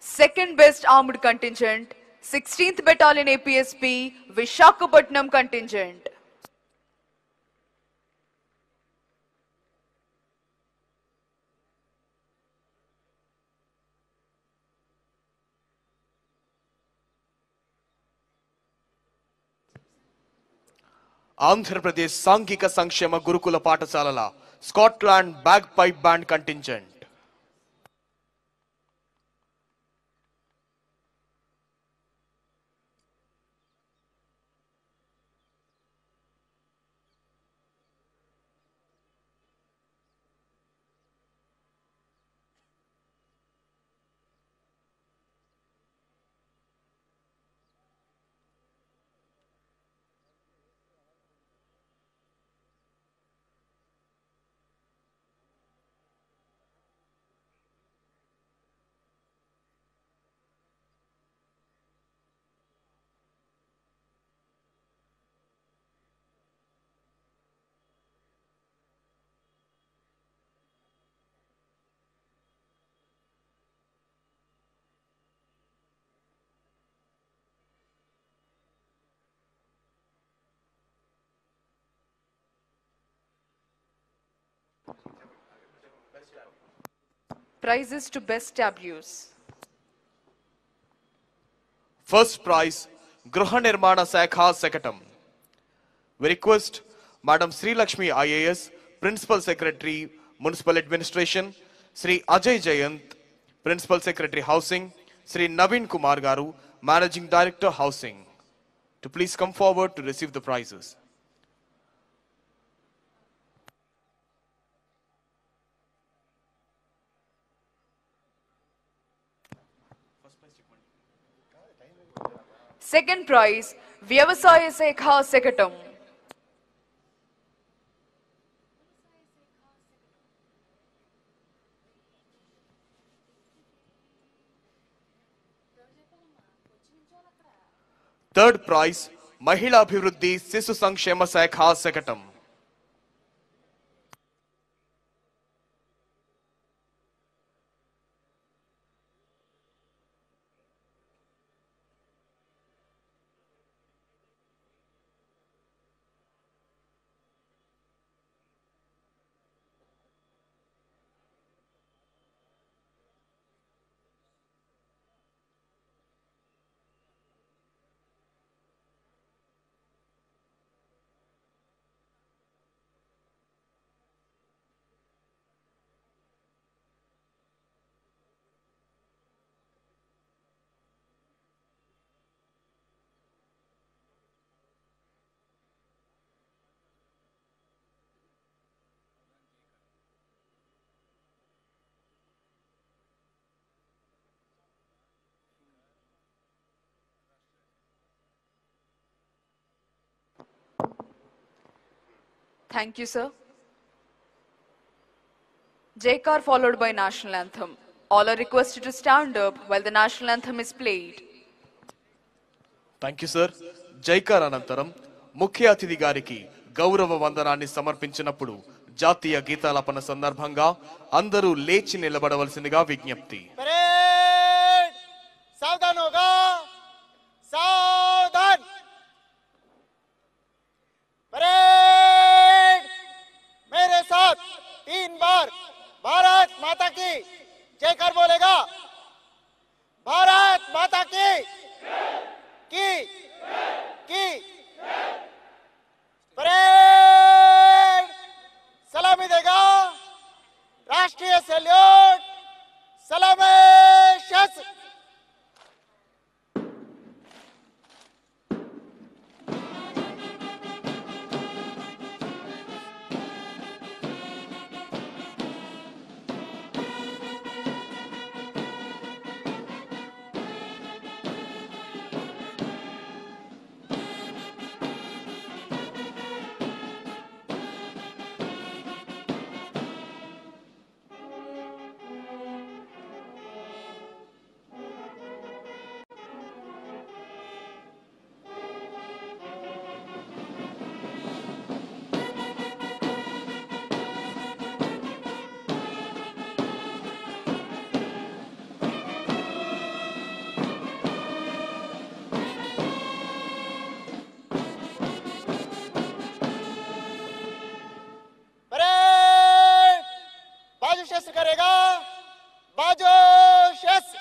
Second best armed contingent, 16th Battalion APSP, Vishakhapatnam contingent. Andhra Pradesh సాంఘిక సంక్షేమ గురుకుల పాఠశాలల Scotland back pipe band contingent. Prizes to best tablus. First prize, Gruha Nirmana Sakha Sekatam. We request Madam Sri Lakshmi IAS, Principal Secretary, Municipal Administration, Sri Ajay Jayant, Principal Secretary Housing, Sri Naveen Kumar Garu, Managing Director Housing, to please come forward to receive the prizes. Second prize, Vyavasaya Sekha Sekatam. Third prize, Mahila Abhiruddhi Sisu Sankshema Sakha Sekatam. Thank you, sir. Jaykar followed by national anthem. All are requested to stand up while the national anthem is played. Thank you sir. జైకార్ అనంతరం ముఖ్య అతిథి గారికి గౌరవ వందనాన్ని సమర్పించినప్పుడు జాతీయ గీతాలాపన సందర్భంగా అందరూ లేచి నిలబడవలసిందిగా విజ్ఞప్తి. परेड सावधान होगा, सावधान. परेड मेरे साथ 3 बार भारत माता की जयकार बोलेगा. भारत माता की परेड सलामी देगा. राष्ट्रीय सैल्यूट, सलामी शस्त्र. करेगा. बाजो शस्त्र.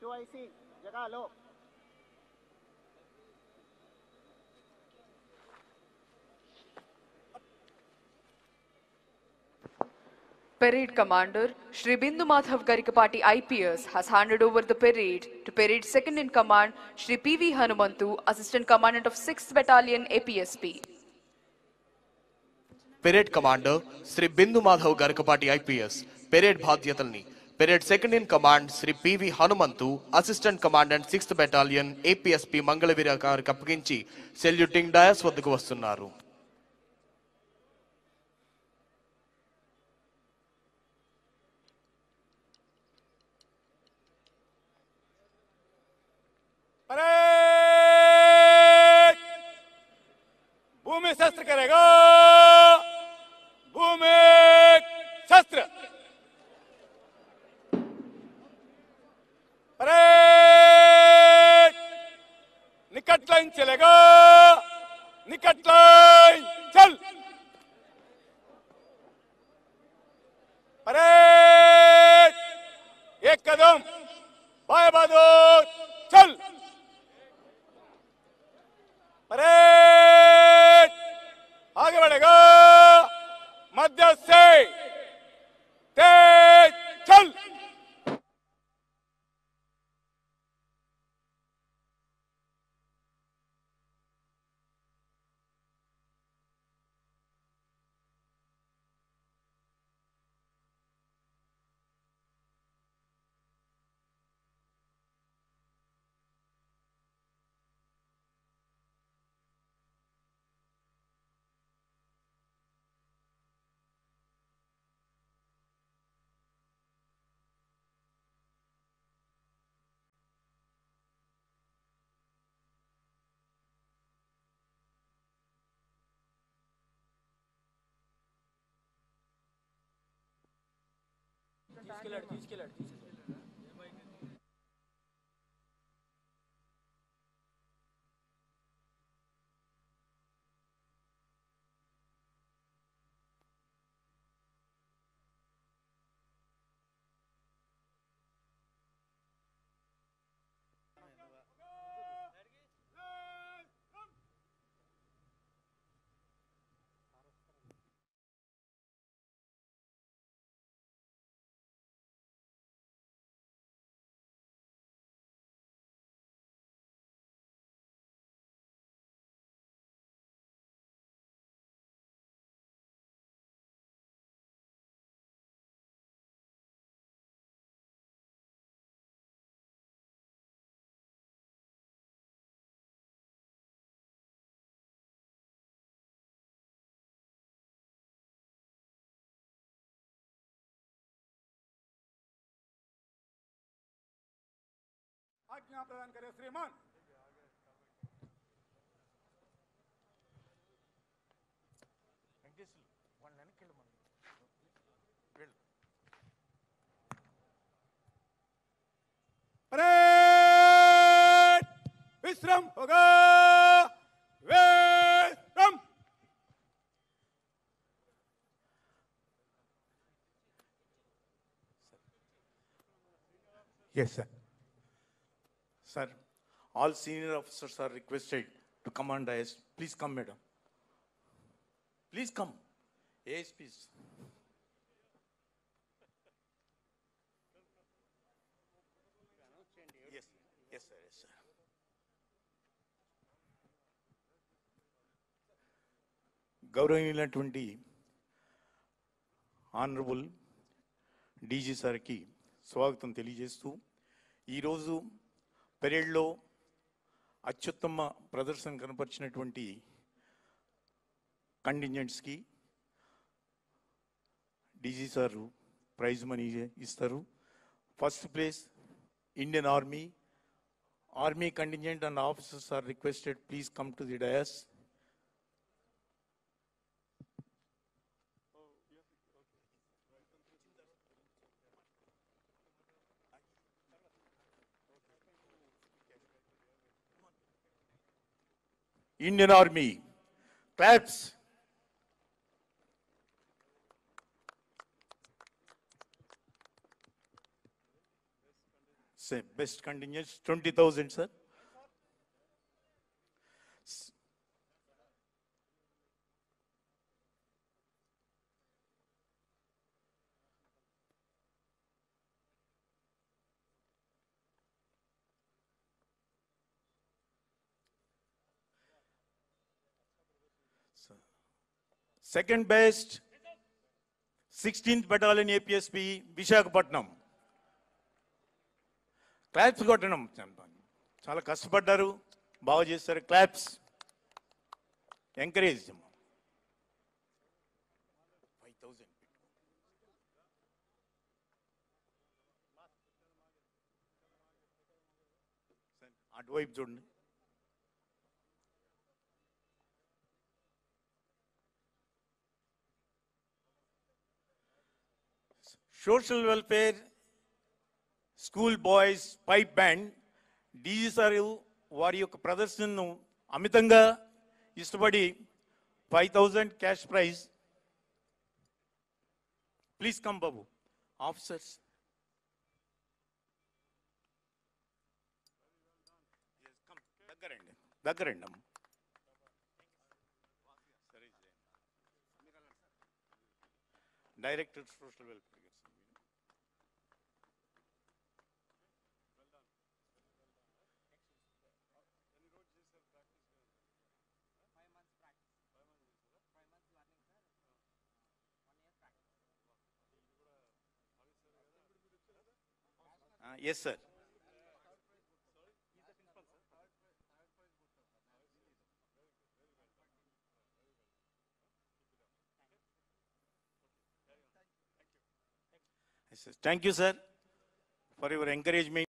QIC जगह लो. Parade Commander Shri Bindu Madhav Garikapati IPS has handed over the parade to Parade Second in Command Shri P.V. Hanumantu, Assistant Commandant of 6th Battalion APSP. Parade commander Shri Bindu Madhav Garikapati IPS parade బాధ్యతల్ని parade second in command Shri PV Hanumanthu, assistant commandant 6th battalion APSP Mangalaveera గారికి అప్పగించి saluting dais వద్దకు వస్తున్నారు. भूमि शस्त्र करेगा। भूमि शस्त्र। Parade. निकट line चलेगा। निकट लाइन चल। परेड। एक कदम बाएं बहादुर चल। परेड आगे बढ़ेगा। मध्य से तेज चल। आज्ञा प्रदान करें श्रीमान। परेड विश्राम होगा। विश्राम। Yes, sir. Sir, all senior officers are requested to come on dais. Please come, madam. Please come. Yes, please. Yes, yes, sir. Yes, sir. గౌరవనీయులైనటువంటి ఆనరబుల్ డీజీ సార్కి స్వాగతం తెలియజేస్తూ ఈరోజు పెరేడ్లో అత్యుత్తమ ప్రదర్శన కనపరిచినటువంటి కంటింజెంట్స్కి డీజీ సార్ ప్రైజ్ మనీ ఇస్తారు. First place Indian army. Army contingent and officers are requested please come to the dais. Indian Army, claps. Say best contingents 20,000, sir. Second best 16th Battalion APSP Visakhapatnam. Claps కొట్టడం చాలా కష్టపడ్డారు, బాగా చేస్తారు. Claps encourage. 5,000 అటువైపు చూడండి. Social welfare school boys pipe band DG sir వారి యొక్క ప్రదర్శనను అమితంగా ఇష్టపడి 5,000 క్యాష్ ప్రైజ్. ప్లీజ్ కమ్ బాబు. ఆఫీసర్స్ దగ్గరండి అమ్మ. Director social welfare. Yes, sir. Yes, sir. Thank you, sir, for your encouragement.